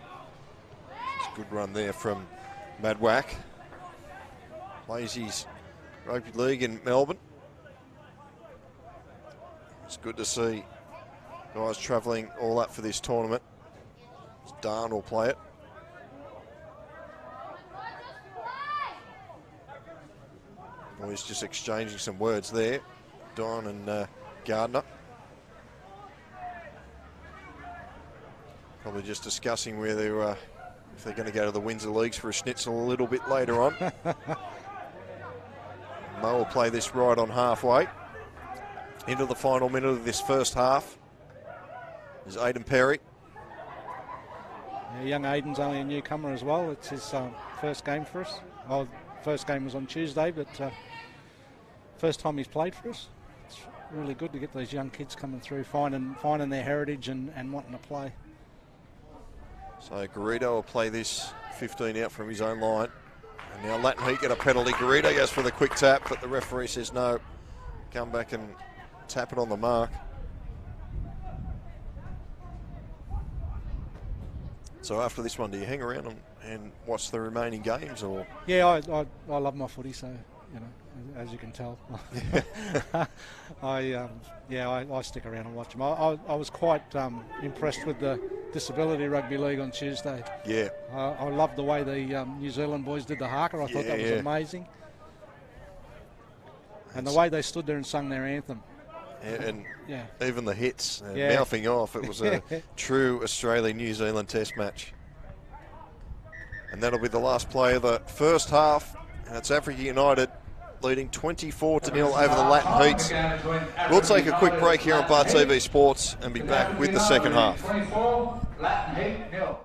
It's a good run there from Madwack. Plays his rugby league in Melbourne. It's good to see guys travelling all up for this tournament. Darn will play it. Boys just exchanging some words there. Don and Gardner. Probably just discussing whether if they're going to go to the Windsor Leagues for a schnitzel a little bit later on. Mo will play this right on halfway. Into the final minute of this first half is Aidan Perry. Yeah, young Aidan's only a newcomer as well. It's his first game for us. Well, first game was on Tuesday, but first time he's played for us. It's really good to get these young kids coming through, finding their heritage and wanting to play. So Garrido will play this 15 out from his own line. And now Latin Heat get a penalty. Garrido goes for the quick tap, but the referee says no. Come back and tap it on the mark. So after this one, do you hang around and watch the remaining games, or? Yeah, I love my footy, so you know, as you can tell, I stick around and watch them. I was quite impressed with the Disability Rugby League on Tuesday. Yeah. I loved the way the New Zealand boys did the haka. I thought that was amazing. And the way they stood there and sung their anthem. And even the hits, mouthing off. It was a true Australia-New Zealand test match. And that'll be the last play of the first half. And it's Africa United leading 24-0 over the Latin Heats. We'll take a quick break here on Bar TV Sports and be back with the second half. 24, Latin Heat 0.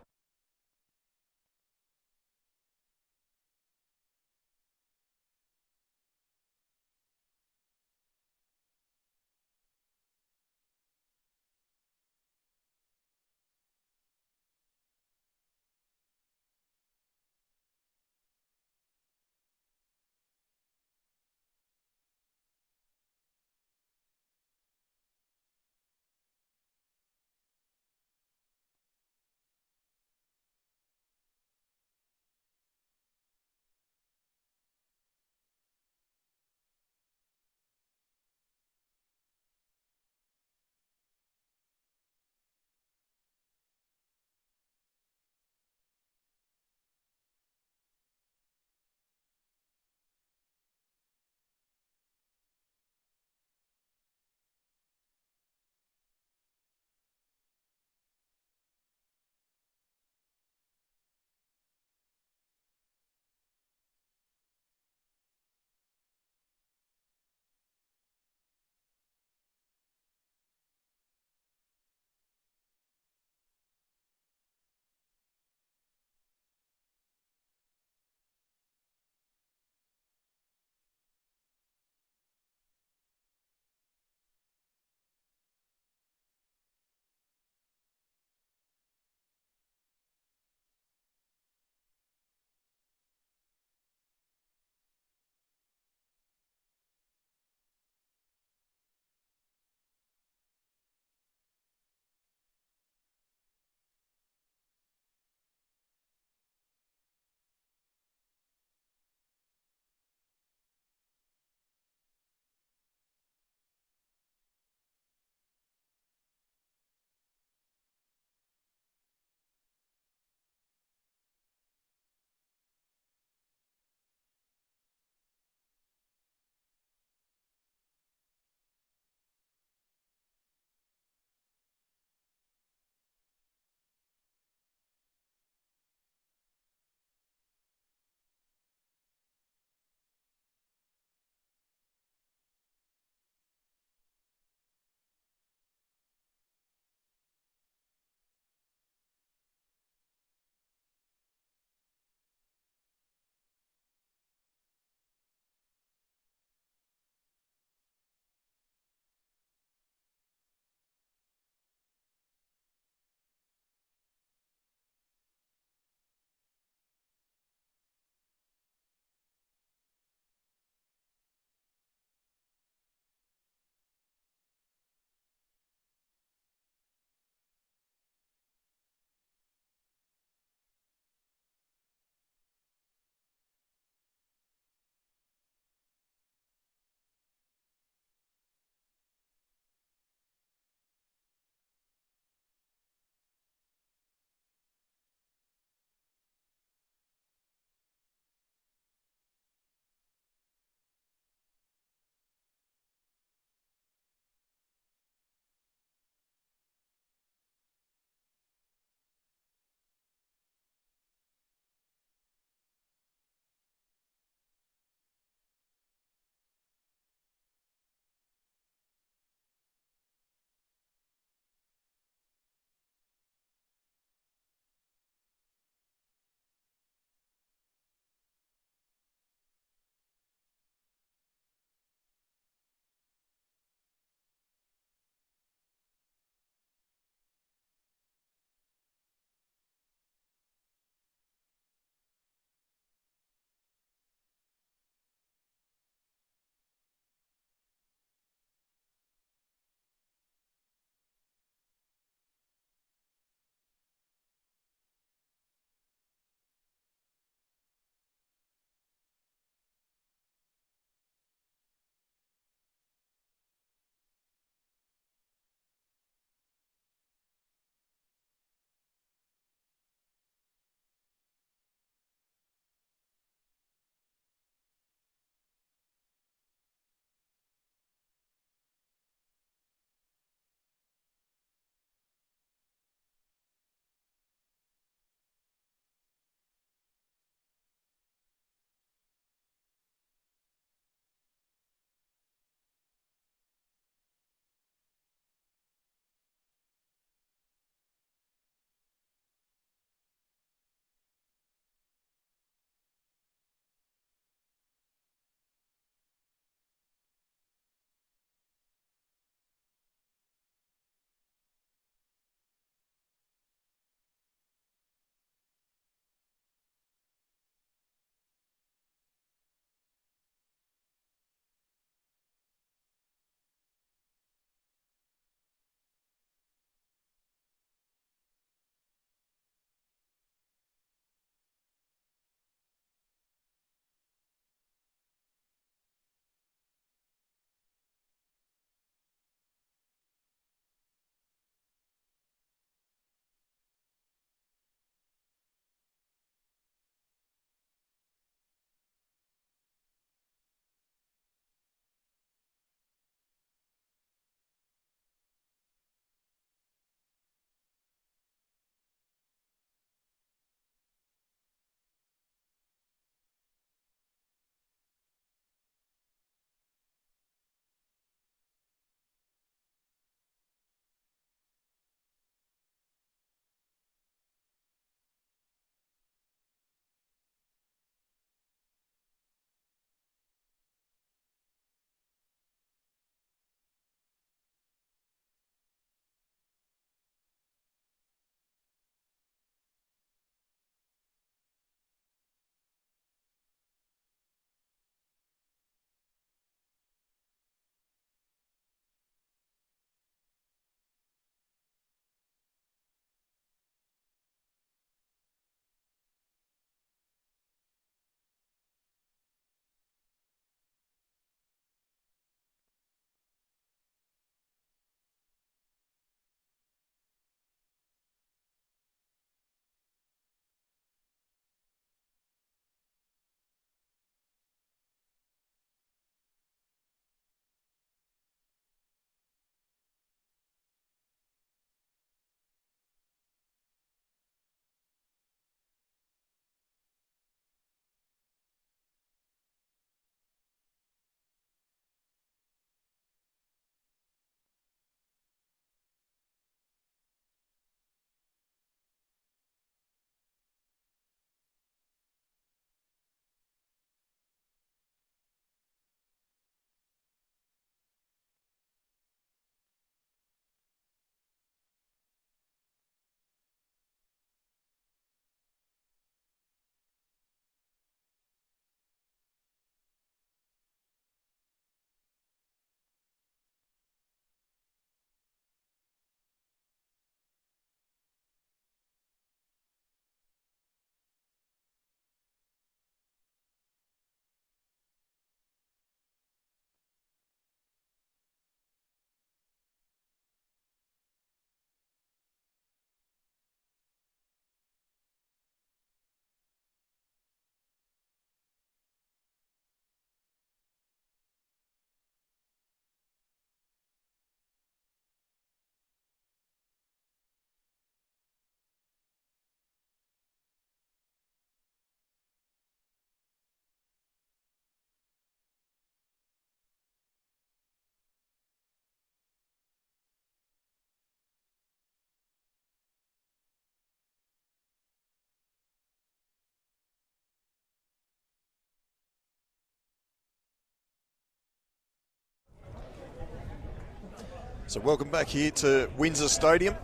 So welcome back here to Windsor Stadium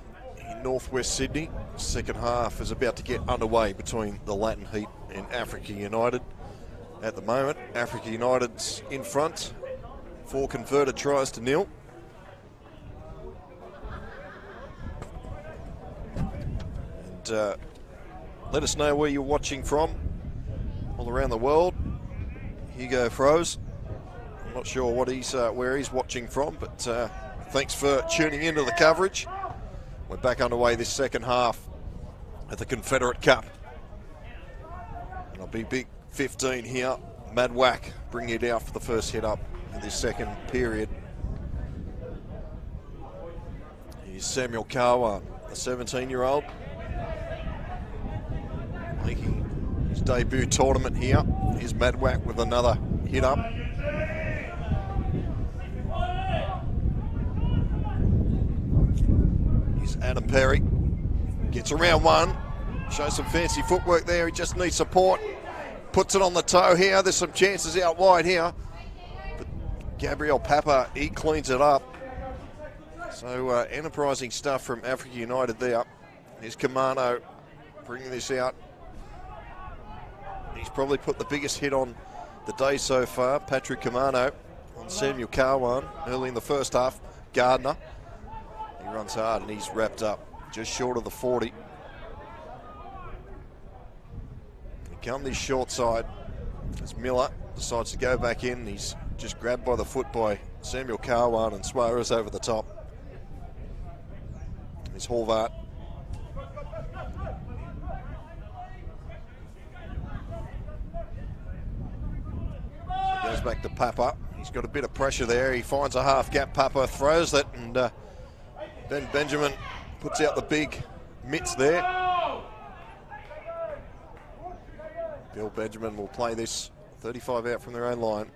in northwest Sydney. Second half is about to get underway between the Latin Heat and Africa United. At the moment, Africa United's in front, 4 converted tries to 0. And let us know where you're watching from all around the world. Hugo froze. I'm not sure what where he's watching from, but thanks for tuning into the coverage. We're back underway this second half at the Confederate Cup. And I'll be big 15 here. Mad Whack bringing it out for the first hit up in this second period. Here's Samuel Carwan, the 17-year-old, making his debut tournament here. Here's Mad Whack with another hit up. Adam Perry gets around one, shows some fancy footwork there. He just needs support, puts it on the toe here. There's some chances out wide here, but Gabriel Papa, he cleans it up. So enterprising stuff from Africa United there. Here's Kamano bringing this out. He's probably put the biggest hit on the day so far, Patrick Kamano, on Samuel Carwan early in the first half. Gardner, he runs hard and he's wrapped up just short of the 40. Come this short side as Miller decides to go back in. He's just grabbed by the foot by Samuel Carwan and Suarez over the top. Here's Horvath. He goes back to Papa. He's got a bit of pressure there. He finds a half gap. Papa throws it, and Ben Benjamin puts out the big mitts there. Bill Benjamin will play this 35 out from their own line.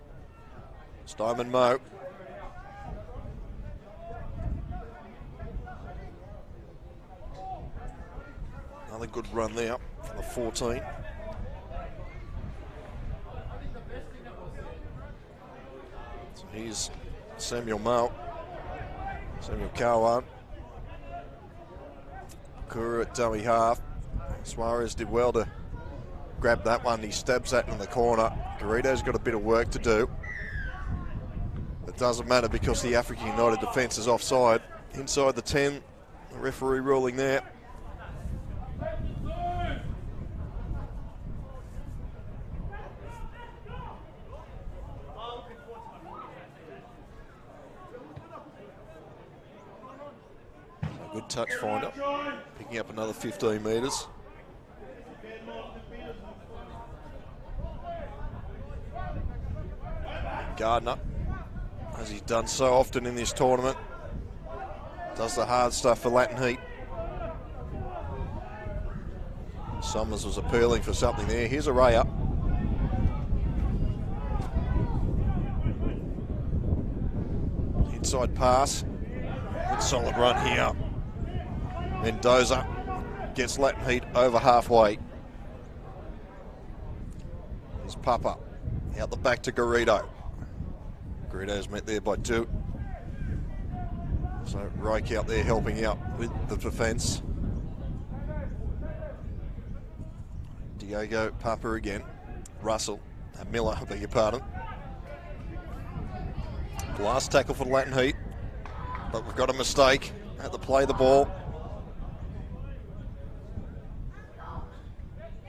Steinman Moe. Another good run there from the 14. So here's Samuel Moe. Samuel Carwan. Kura at dummy half. Suarez did well to grab that one. He stabs that in the corner. Garrido's got a bit of work to do. It doesn't matter because the Africa United defence is offside. Inside the 10, the referee ruling there. Good touch finder, picking up another 15 metres. Gardner, as he's done so often in this tournament, does the hard stuff for Latin Heat. Summers was appealing for something there. Here's a ray up. Inside pass. Good solid run here. Mendoza gets Latin Heat over halfway. Here's Papa out the back to Garrido. Garrido's met there by 2. So Rake out there helping out with the defence. Diego Papa again. Russell, Miller, I beg your pardon. Last tackle for Latin Heat, but we've got a mistake at the play of the ball.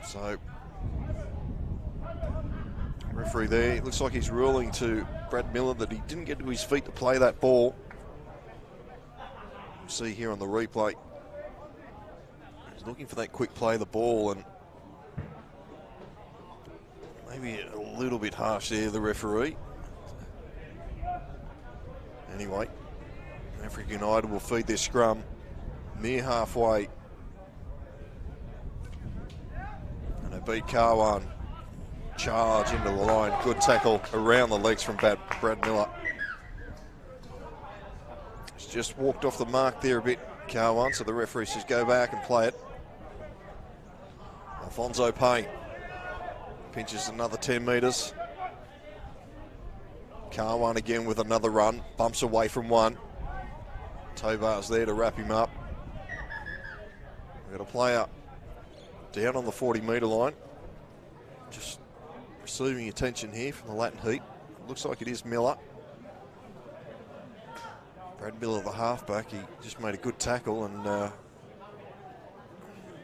So, referee there, it looks like he's ruling to Brad Miller that he didn't get to his feet to play that ball. We'll see here on the replay. He's looking for that quick play of the ball, and maybe a little bit harsh there, the referee. Anyway, Africa United will feed their scrum near halfway. And they beat Carwan. Charge into the line. Good tackle around the legs from Brad Miller. He's just walked off the mark there a bit, Carwan, so the referee says go back and play it. Alfonso Payne pinches another 10 metres. Carwan again with another run. Bumps away from one. Tobar's there to wrap him up. We've got a player down on the 40-metre line. Just receiving attention here from the Latin heat. Looks like it is Miller. Brad Miller, the halfback, he just made a good tackle, and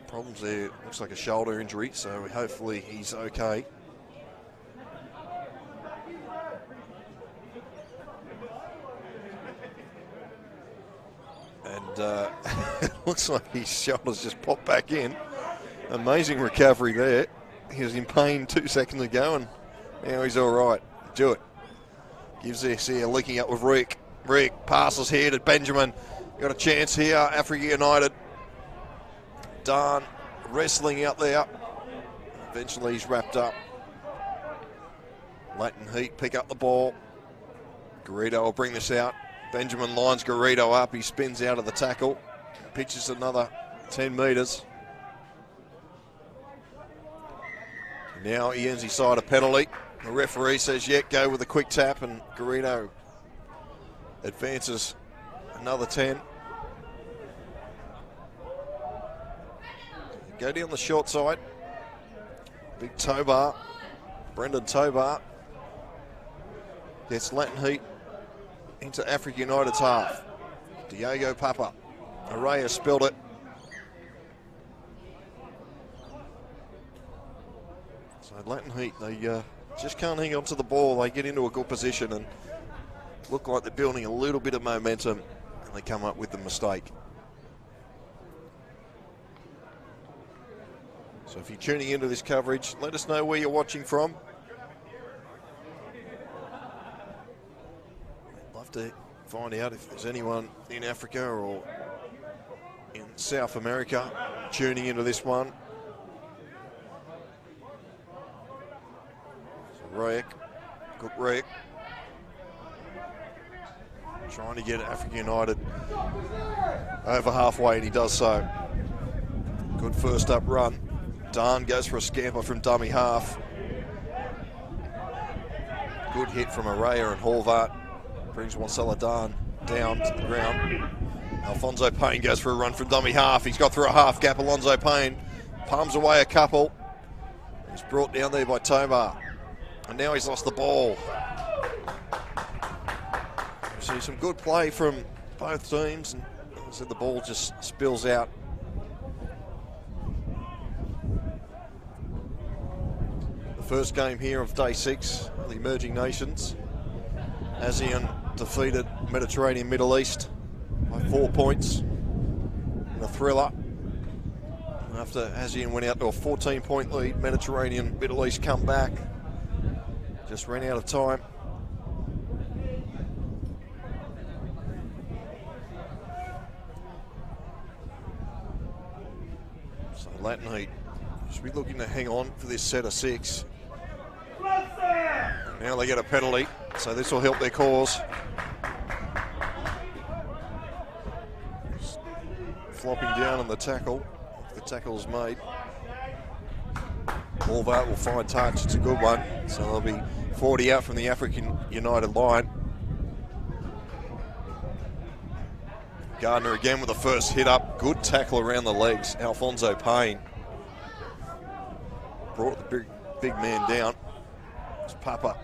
problems there. Looks like a shoulder injury, so hopefully he's okay. And it looks like his shoulders just popped back in. Amazing recovery there. He was in pain 2 seconds ago, and now he's all right. Do it. Gives this here, linking up with Rick. Rick passes here to Benjamin. Got a chance here, Africa United. Darn wrestling out there. Eventually he's wrapped up. Latin heat pick up the ball. Garrido will bring this out. Benjamin lines Garrido up. He spins out of the tackle. Pitches another 10 metres. Now he ends his side a penalty. The referee says, yeah, go with a quick tap, and Garrido advances another 10. Go down the short side. Big Tobar. Brendan Tobar gets Latin heat into Africa United's half. Diego Papa. Araya spilled it. So Latin heat, they just can't hang on to the ball. They get into a good position and look like they're building a little bit of momentum, and they come up with the mistake. So if you're tuning into this coverage, let us know where you're watching from. I'd love to find out if there's anyone in Africa or in South America tuning into this one. So Rayek, good Rayek, trying to get Africa United over halfway, and he does so. Good first up run. Darn goes for a scamper from dummy half. Good hit from Araya and Horvat. Brings Wansella Darn down to the ground. Alfonso Payne goes for a run from dummy half. He's got through a half gap. Alonzo Payne palms away a couple. He's brought down there by Tobar. And now he's lost the ball. We see some good play from both teams. And as I said, the ball just spills out. First game here of day 6 of the Emerging Nations. ASEAN defeated Mediterranean Middle East by 4 points in a thriller. After ASEAN went out to a 14-point lead, Mediterranean Middle East come back. Just ran out of time. So Latin heat should be looking to hang on for this set of 6. Now they get a penalty, so this will help their cause. Flopping down on the tackle. The tackle's made. Horvat will find touch. It's a good one. So there'll be 40 out from the African United line. Gardner again with the first hit up. Good tackle around the legs. Alfonso Payne brought the big man down. It's Papa.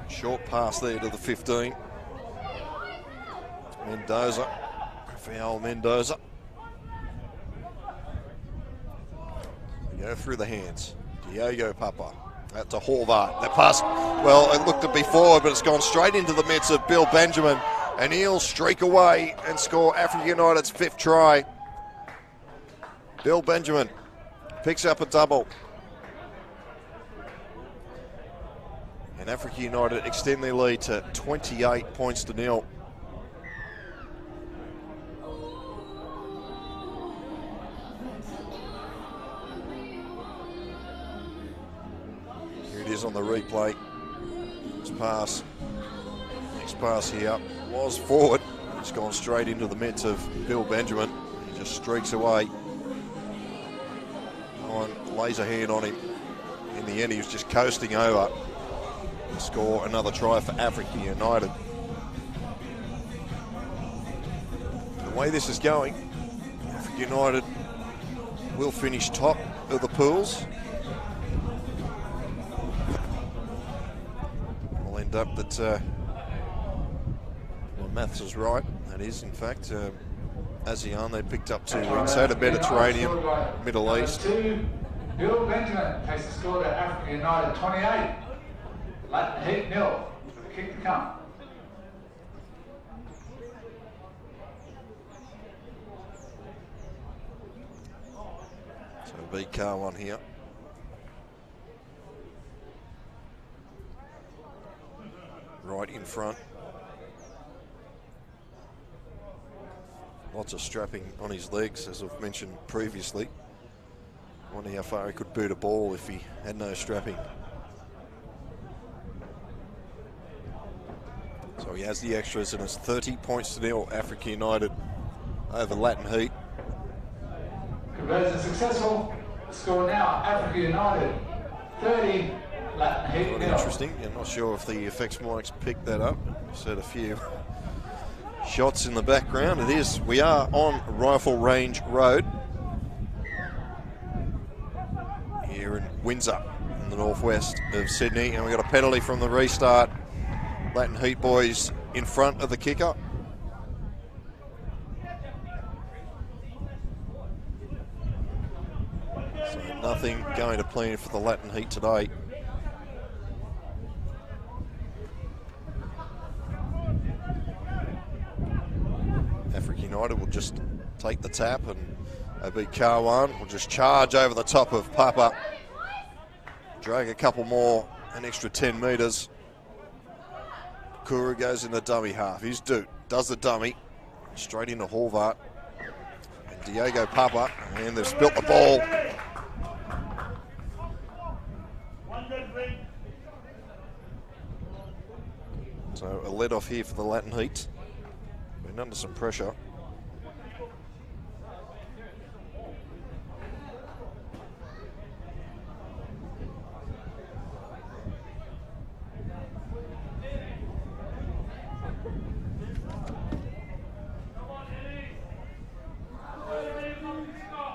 Short pass there to the 15. Mendoza. Rafael Mendoza. They go through the hands. Diego Papa. Out to Horvat. That pass, well, it looked to be forward, but it's gone straight into the midst of Bill Benjamin. And he'll streak away and score Africa United's 5th try. Bill Benjamin picks up a double. And Africa United extend their lead to 28 points to 0. Here it is on the replay. This pass, next pass here was forward. It's gone straight into the mitts of Bill Benjamin. He just streaks away. No one lays a hand on him. In the end, he was just coasting over. Score another try for Africa United. The way this is going, Africa United will finish top of the pools. We'll end up that, well, maths is right. That is, in fact, ASEAN, they picked up 2 wins. Had a Mediterranean, Middle East. Bill Benjamin takes the score to Africa United 28. Latin Heat 0. For the kick to come. So beat Car1 here. Right in front. Lots of strapping on his legs, as I've mentioned previously. Wonder how far he could boot a ball if he had no strapping. So he has the extras, and it's 30 points to 0, Africa United over Latin Heat. Conversion successful. The score now, Africa United 30, Latin Heat 0. Interesting. I'm not sure if the effects mics picked that up. Just heard a few shots in the background. It is. We are on Rifle Range Road here in Windsor, in the northwest of Sydney, and we got a penalty from the restart. Latin Heat boys in front of the kicker. So nothing going to plan for the Latin Heat today. Africa United will just take the tap, and OB Car1 will just charge over the top of Papa. Drag a couple more, an extra 10 metres. Kura goes in the dummy half. Here's Doot, does the dummy, straight into Horvath. And Diego Papa, and they've spilt the ball. So a let off here for the Latin Heat. Been under some pressure.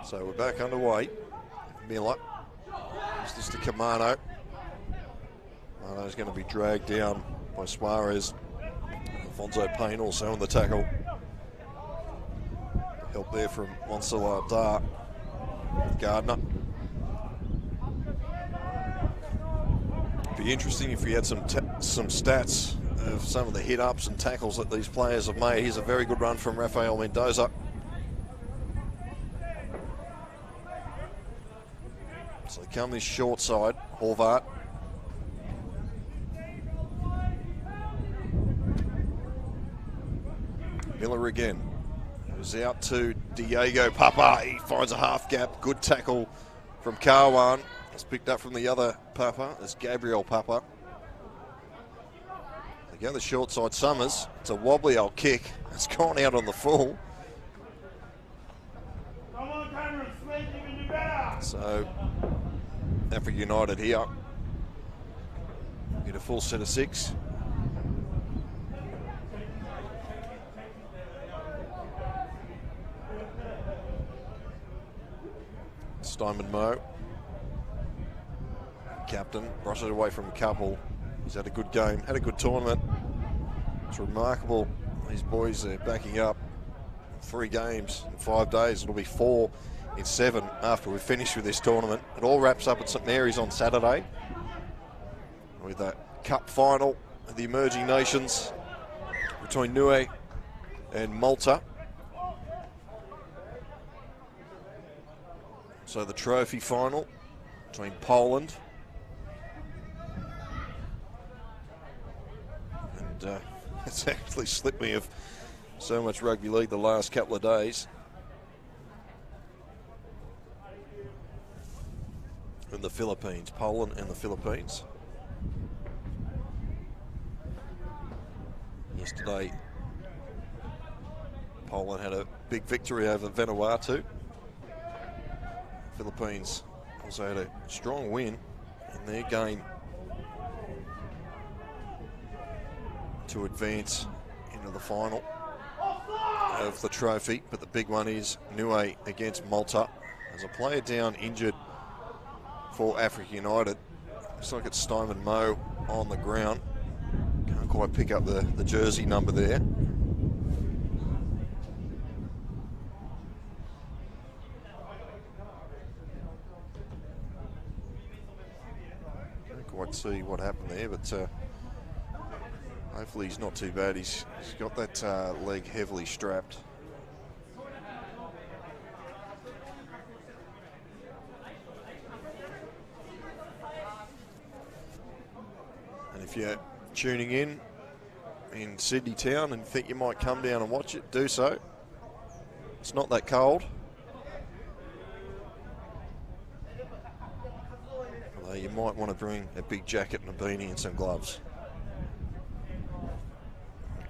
So we're back underway. Miller. Is this to Kamano? Kamano's going to be dragged down by Suarez. Alfonso Payne also on the tackle. Help there from Monsalar Dar. Gardner. Be interesting if we had some stats of some of the hit-ups and tackles that these players have made. Here's a very good run from Rafael Mendoza. So they come this short side, Horvath. Miller again. Goes out to Diego Papa. He finds a half gap. Good tackle from Car1. It's picked up from the other Papa. It's Gabriel Papa. They go the short side, Summers. It's a wobbly old kick. It's gone out on the full. So Africa United here get a full set of 6. Steinman Moe, captain, brushed it away from a couple. He's had a good game, had a good tournament. It's remarkable. These boys are backing up 3 games in 5 days. It'll be 4 in 7 after we finish with this tournament. It all wraps up at St Mary's on Saturday with a cup final of the Emerging Nations between Niue and Malta. So the trophy final between Poland and it's actually slipped me of so much rugby league the last couple of days. And the Philippines, Poland and the Philippines. Yesterday, Poland had a big victory over Vanuatu. Philippines also had a strong win in their game to advance into the final. of the trophy, but the big one is Niue against Malta. There's a player down injured for Africa United. Looks like it's Steinman Moe on the ground. Can't quite pick up the jersey number there. Can't quite see what happened there, but hopefully he's not too bad. He's got that leg heavily strapped. And if you're tuning in Sydney town and think you might come down and watch it, do so. It's not that cold. Although you might want to bring a big jacket and a beanie and some gloves.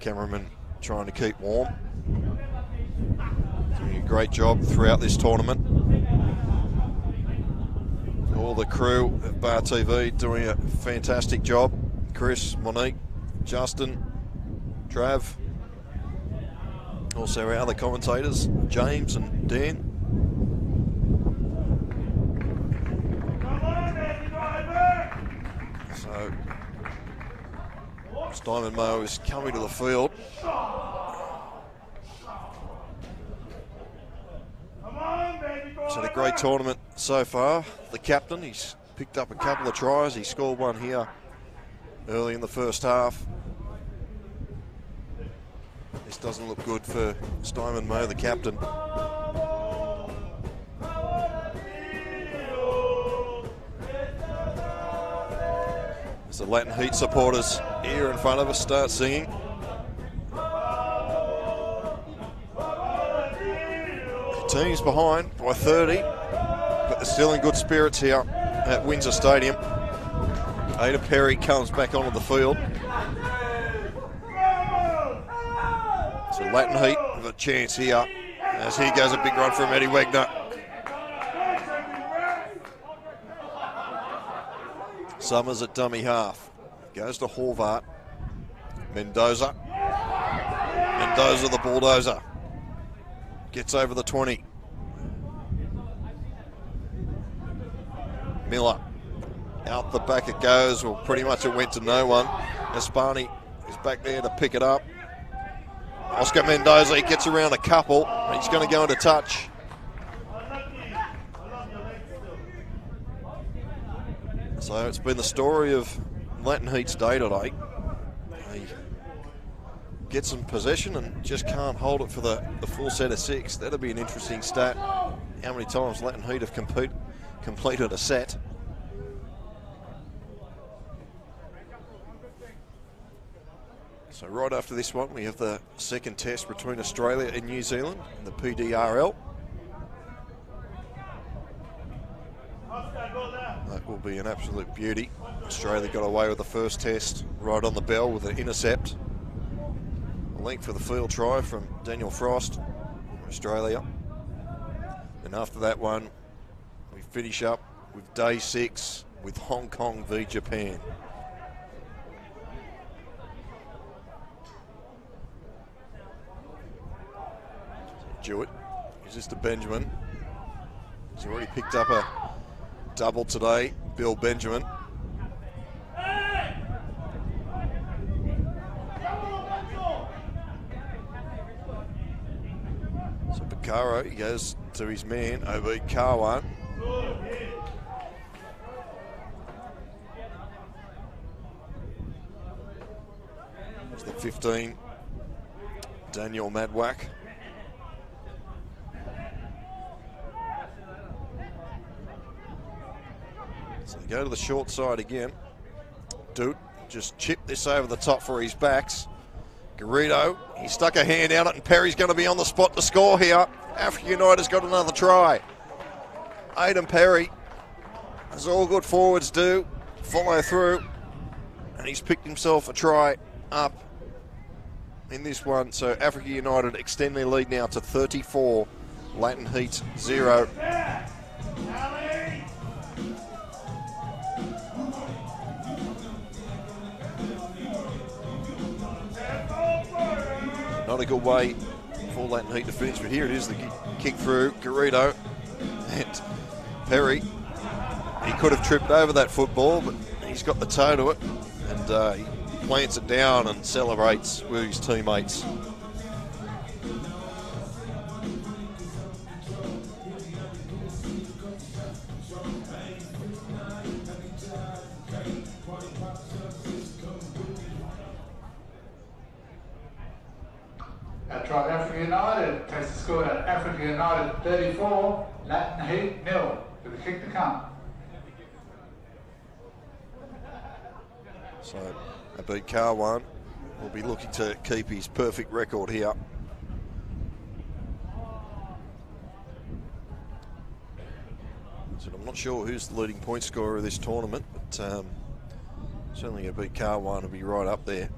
Cameraman trying to keep warm. Doing a great job throughout this tournament. All the crew at Bar TV doing a fantastic job. Chris, Monique, Justin, Trav. Also our other commentators, James and Dan. So, Steinman Moe is coming to the field. He's had a great tournament so far. The captain, he's picked up a couple of tries. He scored one here early in the first half. This doesn't look good for Steinman Moe, the captain. As the Latin Heat supporters here in front of us start singing. The team's behind by 30, but they're still in good spirits here at Windsor Stadium. Aidan Perry comes back onto the field. So Latin Heat have a chance here. As here goes a big run from Eddie Wegner. Summers at dummy half. Goes to Horvath. Mendoza. Mendoza the bulldozer. Gets over the 20. Miller. Out the back it goes. Well, pretty much it went to no one. Espani is back there to pick it up. Oscar Mendoza, he gets around a couple. He's going to go into touch. So it's been the story of Latin Heat's day today. He gets some possession and just can't hold it for the full set of 6. That'll be an interesting stat. How many times Latin Heat have completed a set. So right after this one, we have the second test between Australia and New Zealand in the PDRL. That will be an absolute beauty. Australia got away with the first test right on the bell with an intercept. A link for the field try from Daniel Frost from Australia. And after that one, we finish up with day 6 with Hong Kong v Japan. Jewett is this to Benjamin. He's already picked up a double today, Bill Benjamin. So Picaro, he goes to his man, Obi Karwan. There's the 15, Daniel Madwak. So they go to the short side again. Dude just chipped this over the top for his backs. Garrido, he stuck a hand out it, and Perry's going to be on the spot to score here. Africa United's got another try. Aidan Perry, as all good forwards do, follow through. And he's picked himself a try up in this one. So Africa United extend their lead now to 34. Latin Heat 0. Not a good way for Latin heat to finish, but here it is, the kick through. Garrido and Perry. He could have tripped over that football, but he's got the toe to it, and he plants it down and celebrates with his teammates. That tried Africa United takes the score at Africa United 34, Latin Heat 0, with a kick to come. So Abid Karwan will be looking to keep his perfect record here. So I'm not sure who's the leading point scorer of this tournament, but certainly Abid Karwan will be right up there.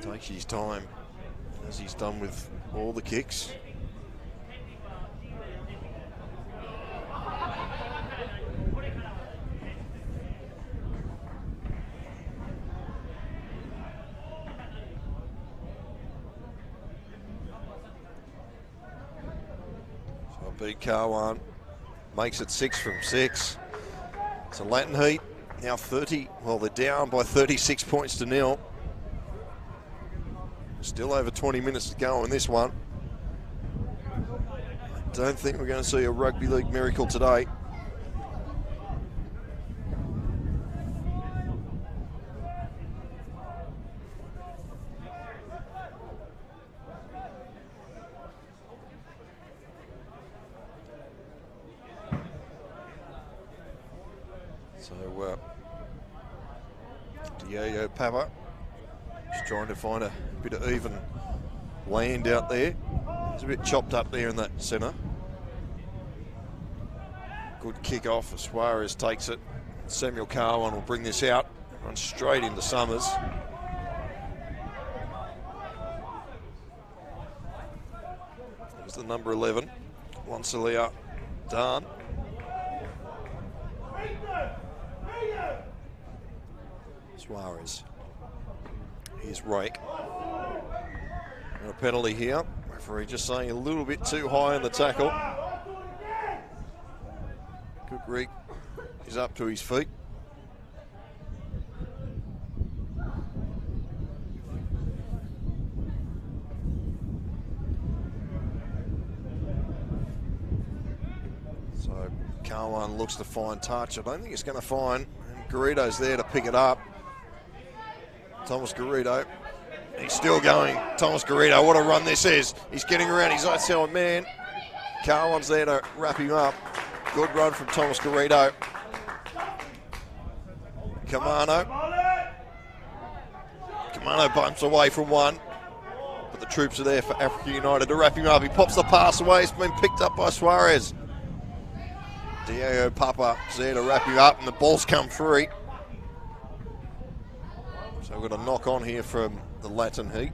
Takes his time, as he's done with all the kicks. So Abid Karwan makes it 6 from 6. So Latin Heat now 30, well, they're down by 36 points to 0. Still over 20 minutes to go in this one. I don't think we're going to see a rugby league miracle today. So, Diego Pava just trying to find a bit of even land out there. It's a bit chopped up there in that centre. Good kick off as Suarez takes it. Samuel Karwan will bring this out, run straight into Summers. There's the number 11, Wansalia Dan. Suarez. Here's Rake. And a penalty here. Referee just saying a little bit too high in the tackle. Cook is up to his feet. So Karwan looks to find touch. I don't think it's going to find. And Garrido's there to pick it up. Thomas Garrido, he's still going. Thomas Garrido, what a run this is. He's getting around his outside man. Karwan's there to wrap him up. Good run from Thomas Garrido. Kamano bumps away from one. But the troops are there for Africa United to wrap him up. He pops the pass away. It's been picked up by Suarez. Diego Papa is there to wrap him up, and the ball's come free. So we've got a knock on here from the Latin Heat.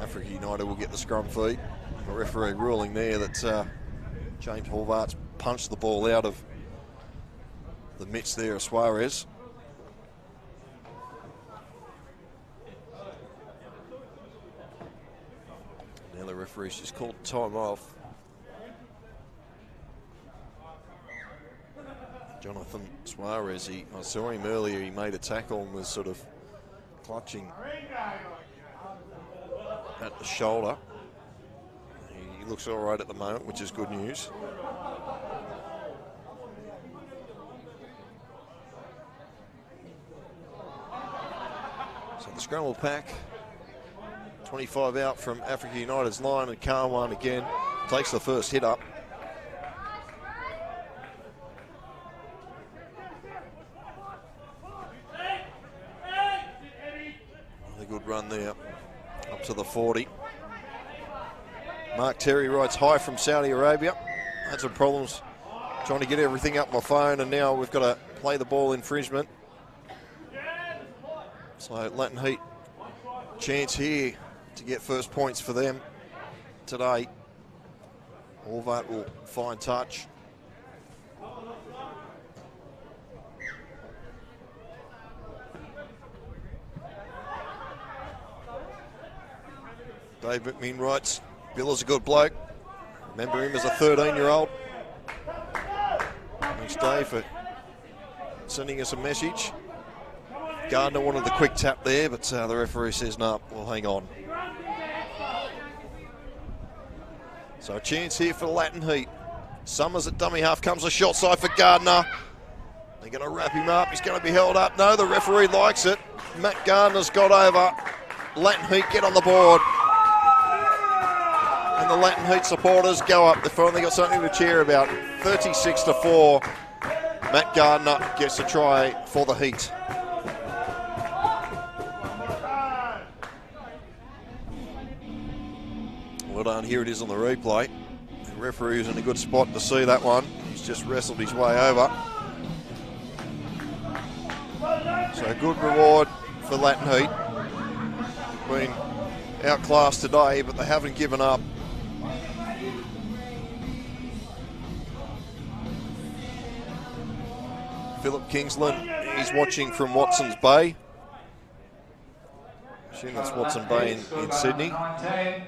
Africa United will get the scrum feed. The referee ruling there that James Horvath's punched the ball out of the midst there of Suarez. Now the referee's just called time off. Jonathan Suarez, I saw him earlier, he made a tackle and was sort of clutching at the shoulder. He looks all right at the moment, which is good news. So the scrum will pack. 25 out from Africa United's line, and Karwan again takes the first hit up. Good run there, up to the 40. Mark Terry writes, hi from Saudi Arabia. Had some problems trying to get everything up my phone, and now we've got to play the ball infringement. So Latin Heat chance here to get first points for them. today. Horvat will find touch. Dave McMinn writes, Bill is a good bloke. Remember him as a 13-year-old. Thanks, Dave, for sending us a message. Gardner wanted the quick tap there, but the referee says, no, we'll hang on. So a chance here for the Latin Heat. Summers at dummy half, comes a shot side for Gardner. They're going to wrap him up. He's going to be held up. No, the referee likes it. Matt Gardner's got over. Latin Heat get on the board. And the Latin Heat supporters go up. They've finally got something to cheer about. 36-4. Matt Gardner gets a try for the Heat. Well done. Here it is on the replay. The referee is in a good spot to see that one. He's just wrestled his way over. So good reward for Latin Heat. Been outclassed today, but they haven't given up. Philip Kingsland, he's watching from Watson's Bay. I assume that's Watson Bay in Sydney. 19.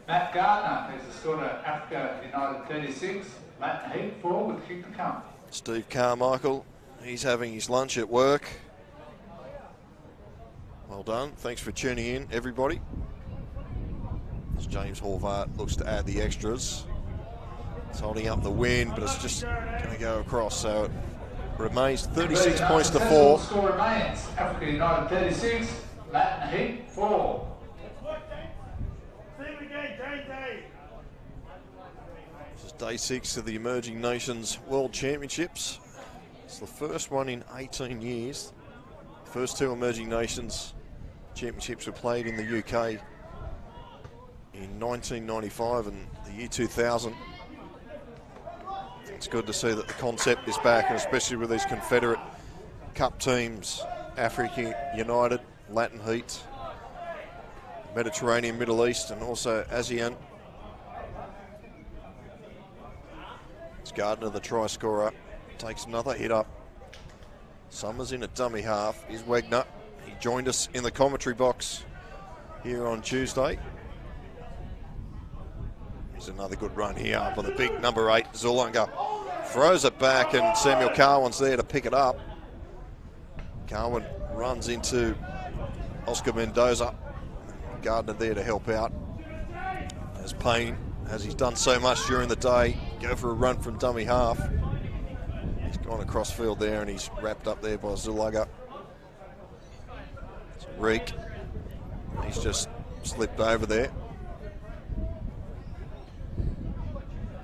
Matt Gardner is the scorer, Africa United 36. Latin Heat 4 with kick to come. Steve Carmichael, he's having his lunch at work. Well done. Thanks for tuning in, everybody. As James Horvat looks to add the extras. It's holding up the win, but it's just going to go across. So it remains 36 points to 4. Score remains Africa United 36, Latin Heat 4. This is day 6 of the Emerging Nations World Championships. It's the first one in 18 years. The first 2 Emerging Nations Championships were played in the UK in 1995 and the year 2000. It's good to see that the concept is back, and especially with these Confederate Cup teams, Africa United, Latin Heat, Mediterranean, Middle East, and also ASEAN. It's Gardner, the try scorer, takes another hit up. Summers in at dummy half is Wegner. He joined us in the commentary box here on Tuesday. Here's another good run here up on the big number 8, Zulunga. Throws it back, and Samuel Carwin's there to pick it up. Carwin runs into Oscar Mendoza. Gardner there to help out. As Payne, as he's done so much during the day, go for a run from dummy half. He's gone across field there, and he's wrapped up there by Zulaga. So Reek, he's just slipped over there.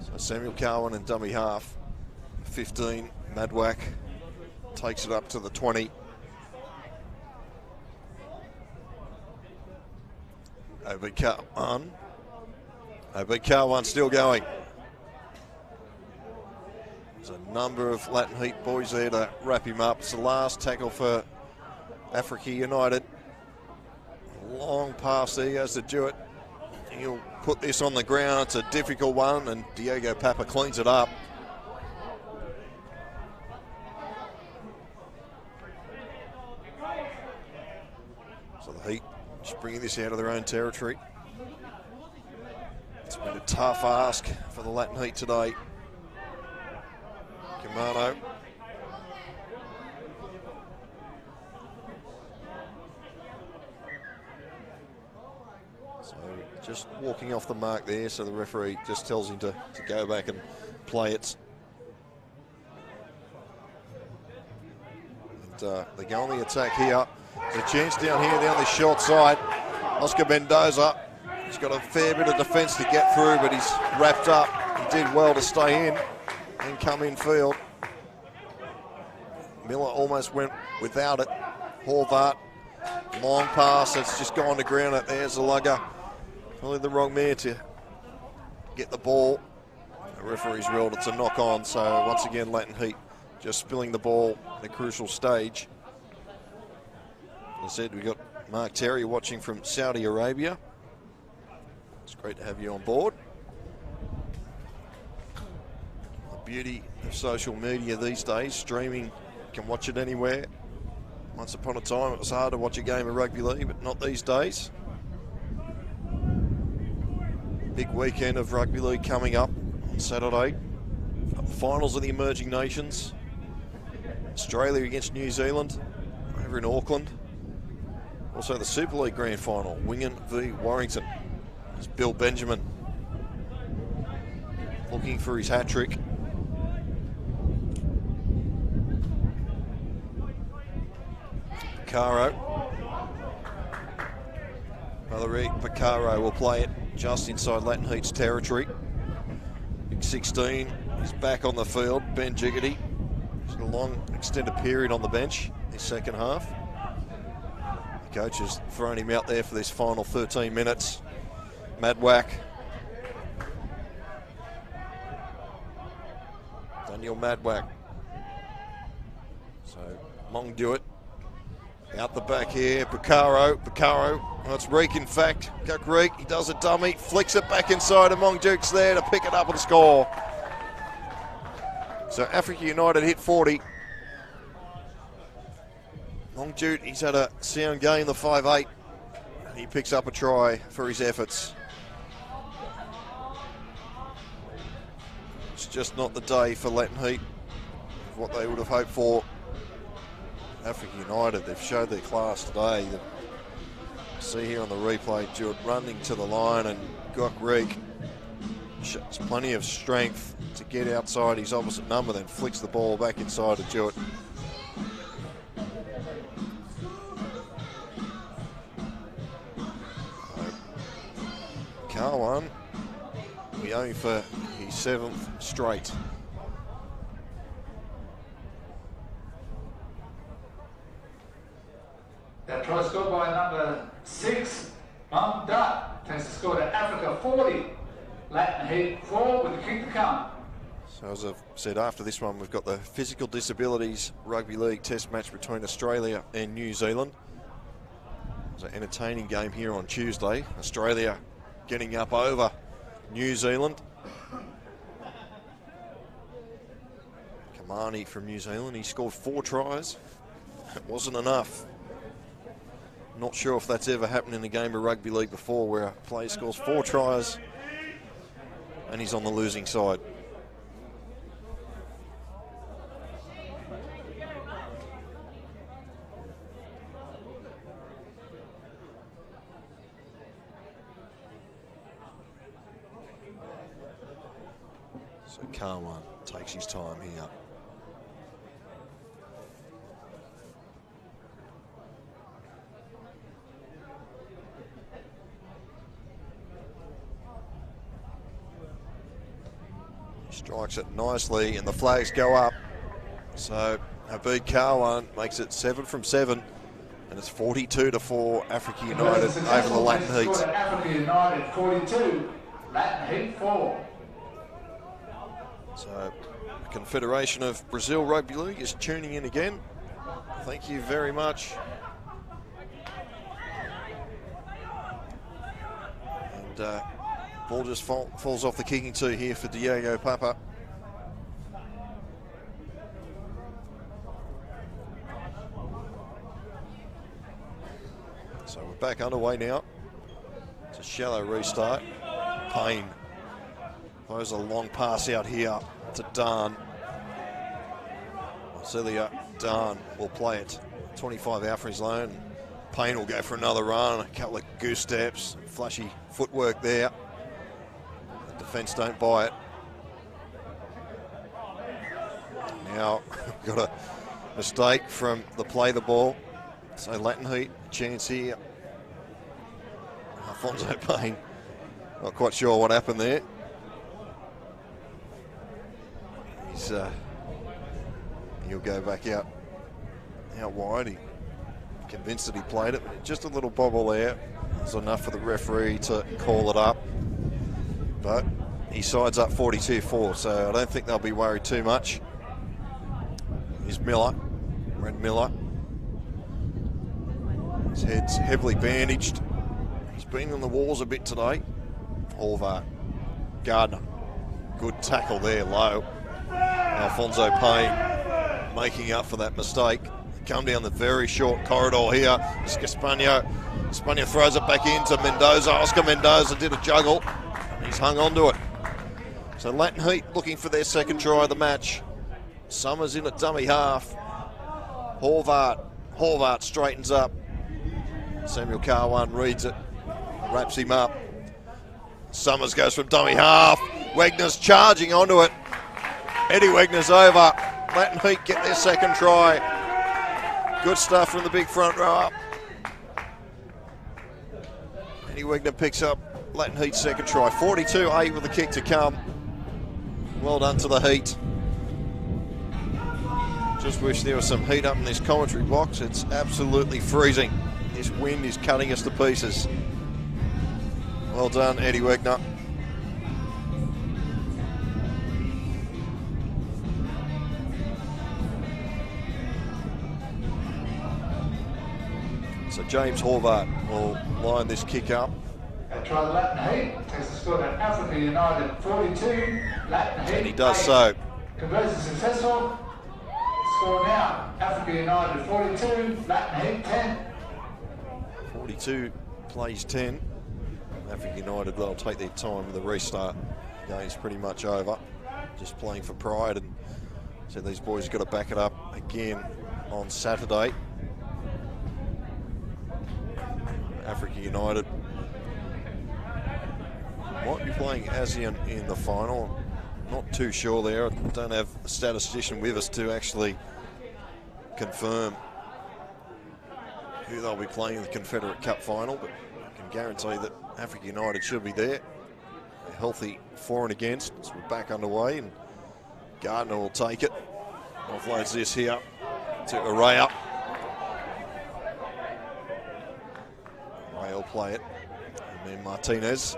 So Samuel Carwin and dummy half. 15, Madwak takes it up to the 20. OB Carwin still going. There's a number of Latin Heat boys there to wrap him up. It's the last tackle for Africa United. Long pass there, goes to Jewett. He'll put this on the ground. It's a difficult one, and Diego Papa cleans it up. So the Heat just bringing this out of their own territory. It's been a tough ask for the Latin Heat today. Kimano. So just walking off the mark there, so the referee just tells him to go back and play it. And they go on the attack here. There's a chance down here, down the short side. Oscar Mendoza, he's got a fair bit of defence to get through, but he's wrapped up. He did well to stay in and come in field. Miller almost went without it. Horvat, long pass, it's just gone to ground out there. Zalaga, probably the wrong man to get the ball. The referee's ruled it's a knock on, so once again Latin Heat just spilling the ball at a crucial stage. As I said, we've got Mark Terry watching from Saudi Arabia. It's great to have you on board. The beauty of social media these days, streaming, you can watch it anywhere. Once upon a time it was hard to watch a game of rugby league, but not these days. Big weekend of rugby league coming up on Saturday. Finals of the Emerging Nations. Australia against New Zealand over in Auckland. Also the Super League Grand Final, Wingan v Warrington. It's Bill Benjamin looking for his hat-trick. Picaro. Valerie Picaro will play it just inside Latin Heat's territory. Big 16 is back on the field. Ben Jiggity. He's had a long extended period on the bench this second half. The coach has thrown him out there for this final 13 minutes. Madwack. Daniel Madwack. So Mongduit out the back here. Picaro. Oh, it's Reek in fact. Guk Reek, he does a dummy, flicks it back inside, and Mongduit's there to pick it up and score. So Africa United hit 40. Mongduit, he's had a sound game, the 5-8. And he picks up a try for his efforts. It's just not the day for Latin Heat, what they would have hoped for. Africa United, they've showed their class today. See here on the replay, Jewett running to the line, and Guk Reek shows plenty of strength to get outside his opposite number, then flicks the ball back inside to Jewett. Carwan, we aim for his 7th straight. That try scored by number 6, Mum Dutt, takes the score to Africa 40. Latin Heat 4 with a kick to come. So as I've said, after this one, we've got the Physical Disabilities Rugby League Test match between Australia and New Zealand. It was an entertaining game here on Tuesday. Australia getting up over New Zealand. Kamani from New Zealand, he scored 4 tries. It wasn't enough. Not sure if that's ever happened in a game of rugby league before, where a player scores 4 tries and he's on the losing side. So Carwan takes his time here. Strikes it nicely and the flags go up. So Habib Carwan makes it 7 from 7, and it's 42-4 Africa United over the Latin Heat. Africa United 42, Latin Heat 4. So the Confederation of Brazil Rugby League is tuning in again. Thank you very much. And ball just falls off the kicking tee here for Diego Papa. So we're back underway now. It's a shallow restart. Payne throws a long pass out here to Dan. Celia Dan will play it. 25 out for his loan. Payne will go for another run. A couple of goose steps. Flashy footwork there. The defence don't buy it. Now got a mistake from the play the ball. So Latin Heat, chance here. Alfonso Payne, not quite sure what happened there. He'll go back out wide. He convinced that he played it, but just a little bobble there was enough for the referee to call it up. But he sides up 42-4, so I don't think they'll be worried too much. Here's Miller, Red Miller. His head's heavily bandaged. He's been on the walls a bit today. Horvath, Gardner, good tackle there, low. Alfonso Payne making up for that mistake. Come down the very short corridor here. It's Gaspano. Gaspano throws it back into Mendoza. Oscar Mendoza did a juggle. He's hung on to it. So Latin Heat looking for their second try of the match. Summers in at dummy half. Horvath straightens up. Samuel Carwan reads it, wraps him up. Summers goes from dummy half. Wegner's charging onto it. Eddie Wegner's over. Latin Heat get their second try. Good stuff from the big front row up. Eddie Wegner picks up Latin Heat's second try. 42-8 with the kick to come. Well done to the Heat. Just wish there was some heat up in this commentary box. It's absolutely freezing. This wind is cutting us to pieces. Well done, Eddie Wegner. So James Horvath will line this kick up. Try the Latin Heat takes the score to Africa United 42. Latin Heat. And he does so. Conversion successful. Score now. Africa United 42. Latin Heat 10. 42 plays 10. Africa United, they'll take their time with the restart. Game's pretty much over. Just playing for pride, and so these boys have got to back it up again on Saturday. Africa United might be playing ASEAN in the final. Not too sure there. I don't have a statistician with us to actually confirm who they'll be playing in the Confederate Cup final, but I can guarantee that Africa United should be there. A healthy for and against, so we're back underway, and Gardner will take it. Offloads this here to Araya. Araya will play it, and then Martinez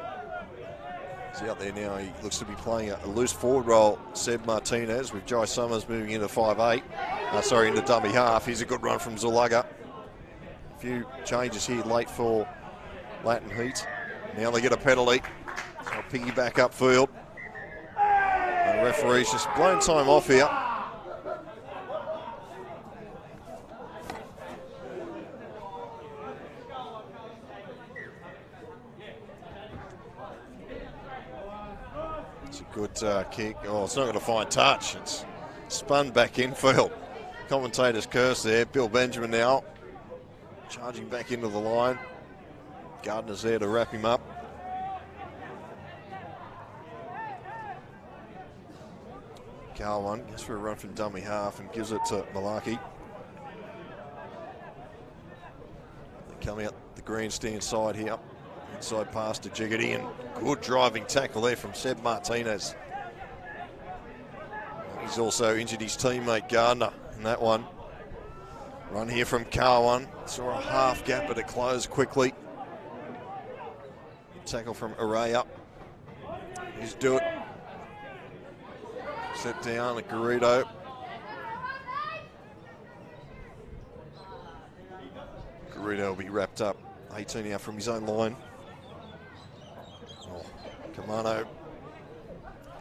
is out there now. He looks to be playing a loose forward role, Seb Martinez, with Jai Summers moving into 5'8". Into dummy half. Here's a good run from Zulaga. A few changes here late for Latin Heat. Now they get a penalty. So piggyback upfield. And the referee's just blown time off here. It's a good kick. Oh, it's not going to find touch. It's spun back infield. Commentators curse there. Bill Benjamin now charging back into the line. Gardner's there to wrap him up. Carwan gets for a run from dummy half and gives it to Malaki. Coming up the grandstand side here. Inside pass to Jiggity, and good driving tackle there from Seb Martinez. He's also injured his teammate Gardner in that one. Run here from Carwan. Saw a half gap, but it closed quickly. Tackle from Araya. He's do it. Set down at Garrido. Garrido will be wrapped up. 18 out from his own line. Oh, Kamano.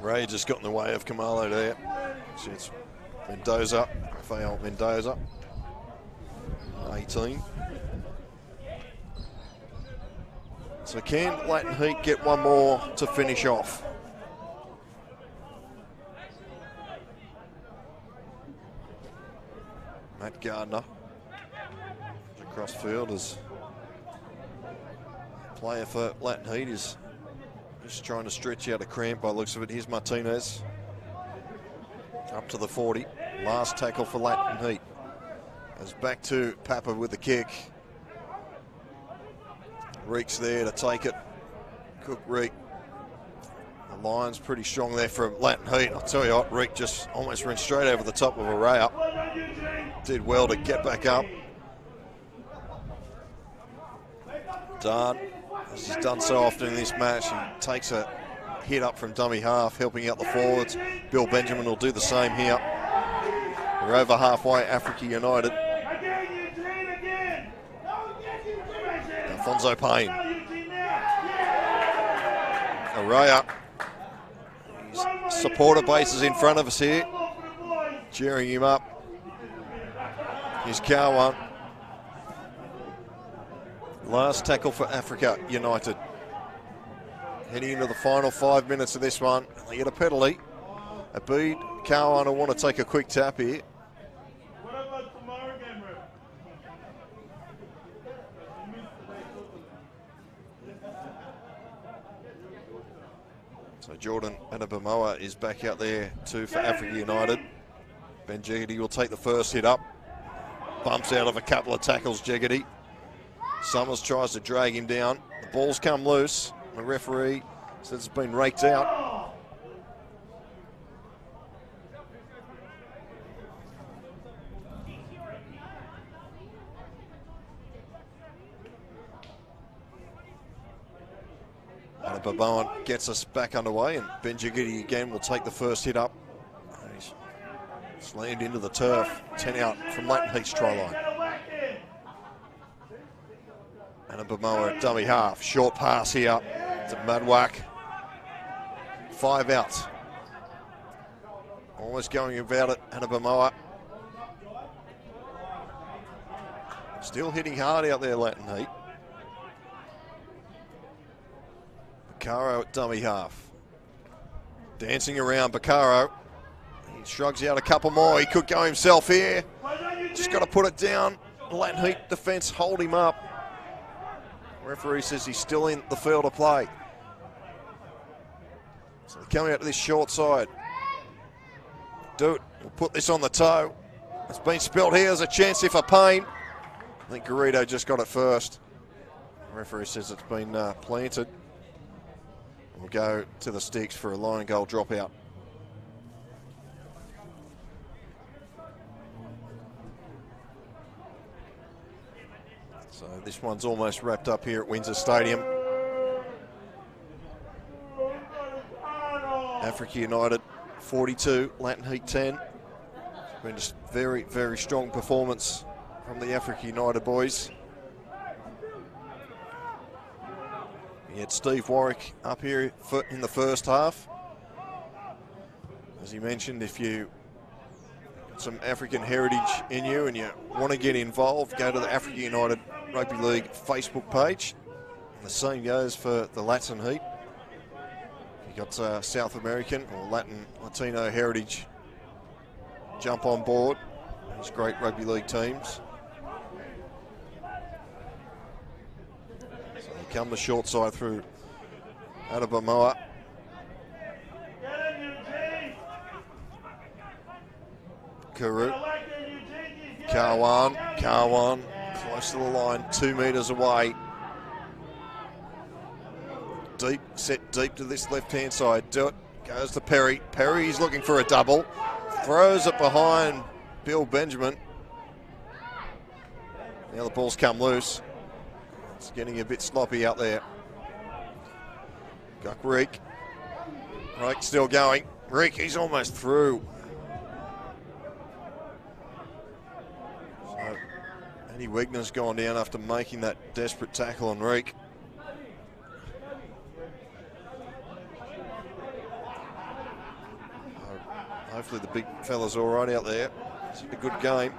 Ray just got in the way of Kamalo there. So it's Mendoza, Rafael Mendoza. 18. So can Latin Heat get one more to finish off? Matt Gardner across field as player for Latin Heat is just trying to stretch out a cramp by the looks of it. Here's Martinez up to the 40. Last tackle for Latin Heat. Goes back to Papa with the kick. Reek's there to take it. Cook Reek. The line's pretty strong there from Latin Heat. I'll tell you what, Reek just almost ran straight over the top of Araya. Did well to get back up. Dart, as he's done so often in this match, he takes a hit up from dummy half, helping out the forwards. Bill Benjamin will do the same here. We're over halfway, Africa United. Alfonso Payne. Araya. His supporter base is in front of us here, cheering him up. Here's Cowan. Last tackle for Africa United. Heading into the final 5 minutes of this one. They get a penalty. Abid Cowan will want to take a quick tap here. So Jordan Anabamoa is back out there too for Africa United. Ben Jeggedy will take the first hit up. Bumps out of a couple of tackles, Jeggedy. Summers tries to drag him down. The ball's come loose. The referee says it's been raked out. And Bowen gets us back underway, and Ben Jeggedy again will take the first hit up. He's slammed into the turf, 10 out from Leighton Heath's try line. And a Bomoa dummy half, short pass here to Madwak. 5 out. Almost going about it, Anna Bomoa. Still hitting hard out there, Leighton Heath. Bacaro at dummy half. Dancing around Bacaro. He shrugs out a couple more. He could go himself here. Just got to put it down. Leighton Heath defence hold him up. Referee says he's still in the field of play. So they're coming out to this short side. Do it. We'll put this on the toe. It's been spilled here. There's a chance here for Payne. I think Garrido just got it first. The referee says it's been planted. We'll go to the sticks for a line goal dropout. So this one's almost wrapped up here at Windsor Stadium. Africa United 42, Leighton Heath 10. It's been just very, very strong performance from the Africa United boys. You had Steve Warwick up here in the first half. As he mentioned, if you got some African heritage in you and you want to get involved, go to the Africa United Rugby League Facebook page. And the same goes for the Leighton Heath. You got South American or Latino heritage, jump on board. These great rugby league teams. So they come the short side through Adabamoa. Kuru. Karwan. Close to the line, 2 metres away. Deep, set deep to this left-hand side. Do it. Goes to Perry. Perry's looking for a double. Throws it behind Bill Benjamin. Now the ball's come loose. It's getting a bit sloppy out there. Got Reek. Reek still going. Reek, he's almost through. So, Andy Wegner's gone down after making that desperate tackle on Reek. Hopefully the big fella's all right out there. It's a good game.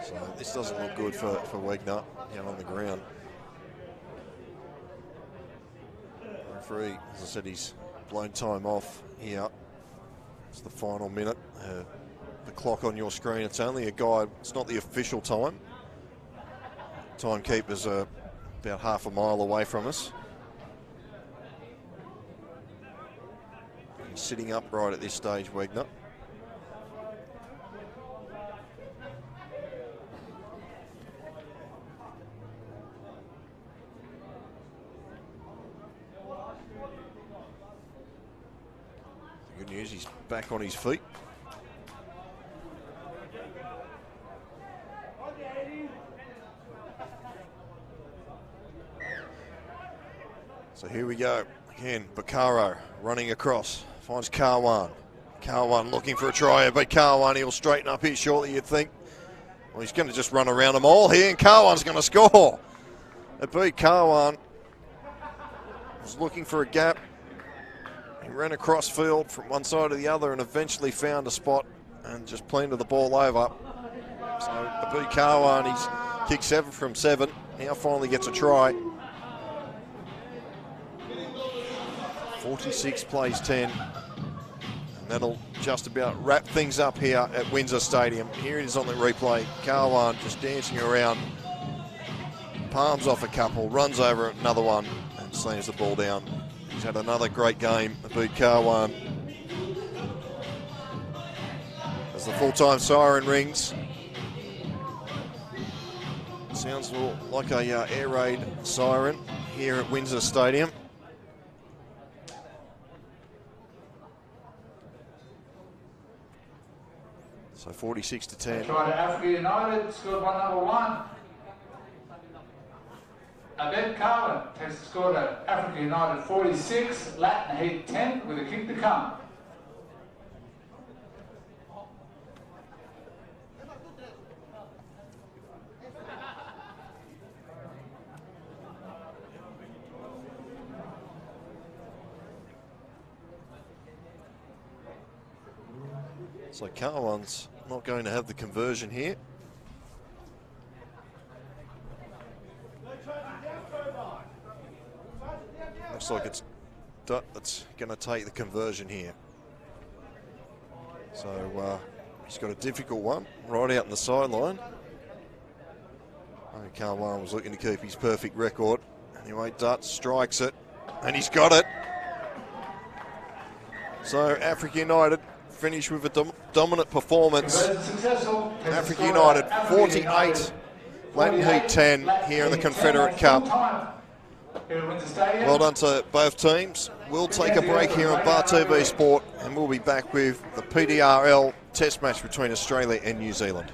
So this doesn't look good for Wegner down on the ground. Referee, as I said, he's blown time off here. It's the final minute. The clock on your screen, it's only a guide, it's not the official time. Timekeepers are about half a mile away from us. He's sitting upright at this stage, Wegner. The good news, he's back on his feet. So here we go. Again, Bacaro running across. Finds Karwan. Carwan looking for a try, but Carwan, he'll straighten up here shortly, you'd think. Well, he's going to just run around them all here, and Carwan's going to score. It beat Carwan. Was looking for a gap. He ran across field from one side to the other and eventually found a spot and just planted the ball over. So it beat Carwan. He's kicked 7 from 7. Now finally gets a try. 46 plays 10. And that'll just about wrap things up here at Windsor Stadium. Here it is on the replay. Carwan just dancing around. Palms off a couple, runs over another one and slams the ball down. He's had another great game. It beat Carwan. As the full-time siren rings. Sounds like a air raid siren here at Windsor Stadium. So 46 to 10. Try to Africa United, scored by number 1. Abed Carlin takes the score to Africa United 46, Latin Heat 10 with a kick to come. So Carwan's not going to have the conversion here. Looks like it's going to take the conversion here. So he's got a difficult one right out in the sideline. Carwan was looking to keep his perfect record. Anyway, Dutt strikes it, and he's got it. So Africa United finish with a dominant performance. Africa United 48, Latin Heat 10 here in the Confederate Cup. Well done to both teams. We'll take a break here on Bar TV Sport and we'll be back with the PDRL test match between Australia and New Zealand.